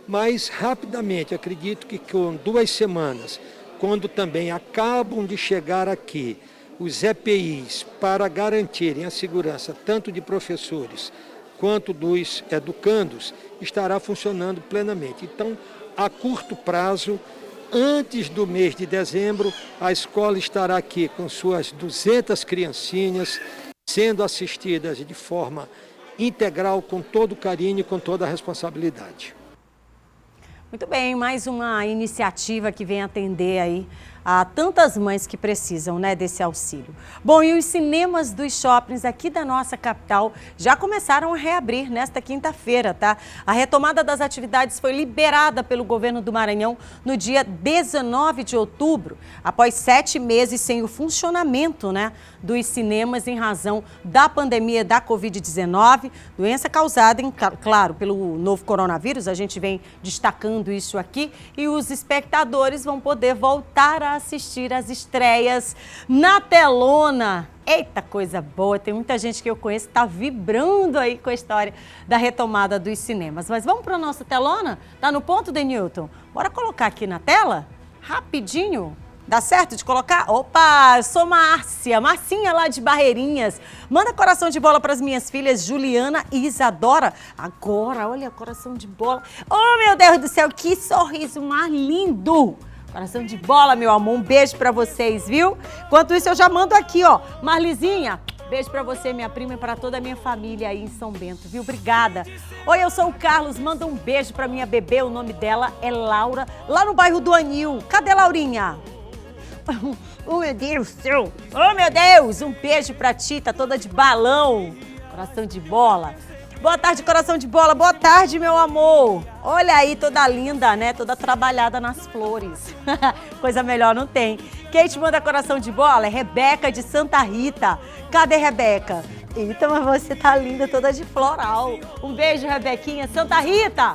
Speaker 13: mas rapidamente, acredito que com 2 semanas, quando também acabam de chegar aqui os EPIs para garantirem a segurança tanto de professores quanto dos educandos, estará funcionando plenamente. Então, a curto prazo, antes do mês de dezembro, a escola estará aqui com suas 200 criancinhas, sendo assistidas de forma integral, com todo o carinho e com toda a responsabilidade.
Speaker 1: Muito bem, mais uma iniciativa que vem atender aí a tantas mães que precisam, né, desse auxílio. Bom, e os cinemas dos shoppings aqui da nossa capital já começaram a reabrir nesta quinta-feira, tá? A retomada das atividades foi liberada pelo governo do Maranhão no dia 19 de outubro, após 7 meses sem o funcionamento, né, dos cinemas em razão da pandemia da Covid-19, doença causada, claro, pelo novo coronavírus. A gente vem destacando isso aqui, e os espectadores vão poder voltar a assistir às estreias na telona. Eita, coisa boa! Tem muita gente que eu conheço que está vibrando aí com a história da retomada dos cinemas. Mas vamos para a nossa telona? Tá no ponto, Denilton? Bora colocar aqui na tela? Rapidinho. Dá certo de colocar? Opa, eu sou Márcia, Marcinha lá de Barreirinhas. Manda coração de bola para as minhas filhas Juliana e Isadora. Agora, olha, coração de bola. Oh, meu Deus do céu, que sorriso mais lindo! Coração de bola, meu amor, um beijo pra vocês, viu? Enquanto isso, eu já mando aqui, ó. Marlizinha, beijo pra você, minha prima, e pra toda a minha família aí em São Bento, viu? Obrigada. Oi, eu sou o Carlos, manda um beijo pra minha bebê, o nome dela é Laura, lá no bairro do Anil. Cadê Laurinha? Oh, meu Deus do céu! Oh, meu Deus! Um beijo pra ti, tá toda de balão. Coração de bola. Boa tarde, coração de bola. Boa tarde, meu amor. Olha aí, toda linda, né? Toda trabalhada nas flores. Coisa melhor não tem. Quem te manda coração de bola é Rebeca de Santa Rita. Cadê Rebeca? Eita, mas você tá linda, toda de floral. Um beijo, Rebequinha. Santa Rita!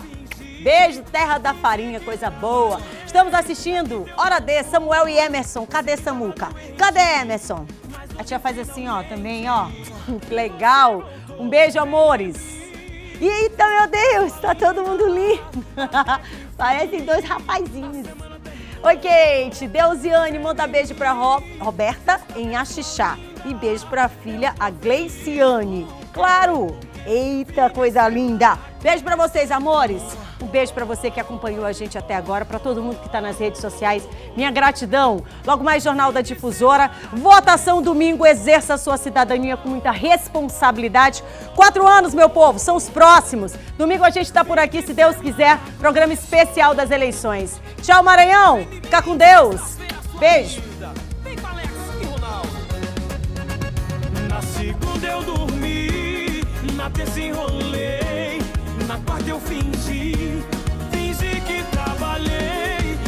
Speaker 1: Beijo, terra da farinha, coisa boa. Estamos assistindo Hora D, Samuel e Emerson. Cadê Samuca? Cadê Emerson? A tia faz assim, ó, também, ó. Que legal. Um beijo, amores. Eita, meu Deus, tá todo mundo lindo. Parecem 2 rapazinhos. Oi, Kate. Deusiane, manda beijo pra Roberta em Axixá. E beijo pra filha, a Gleiciane. Claro. Eita, coisa linda. Beijo pra vocês, amores. Um beijo pra você que acompanhou a gente até agora, pra todo mundo que tá nas redes sociais. Minha gratidão. Logo mais, Jornal da Difusora. Votação domingo, exerça a sua cidadania com muita responsabilidade. 4 anos, meu povo, são os próximos. Domingo a gente tá por aqui, se Deus quiser. Programa especial das eleições. Tchau, Maranhão. Fica com Deus. Beijo.
Speaker 3: Na segunda eu dormi, na terça enrolei, na quarta eu fingi.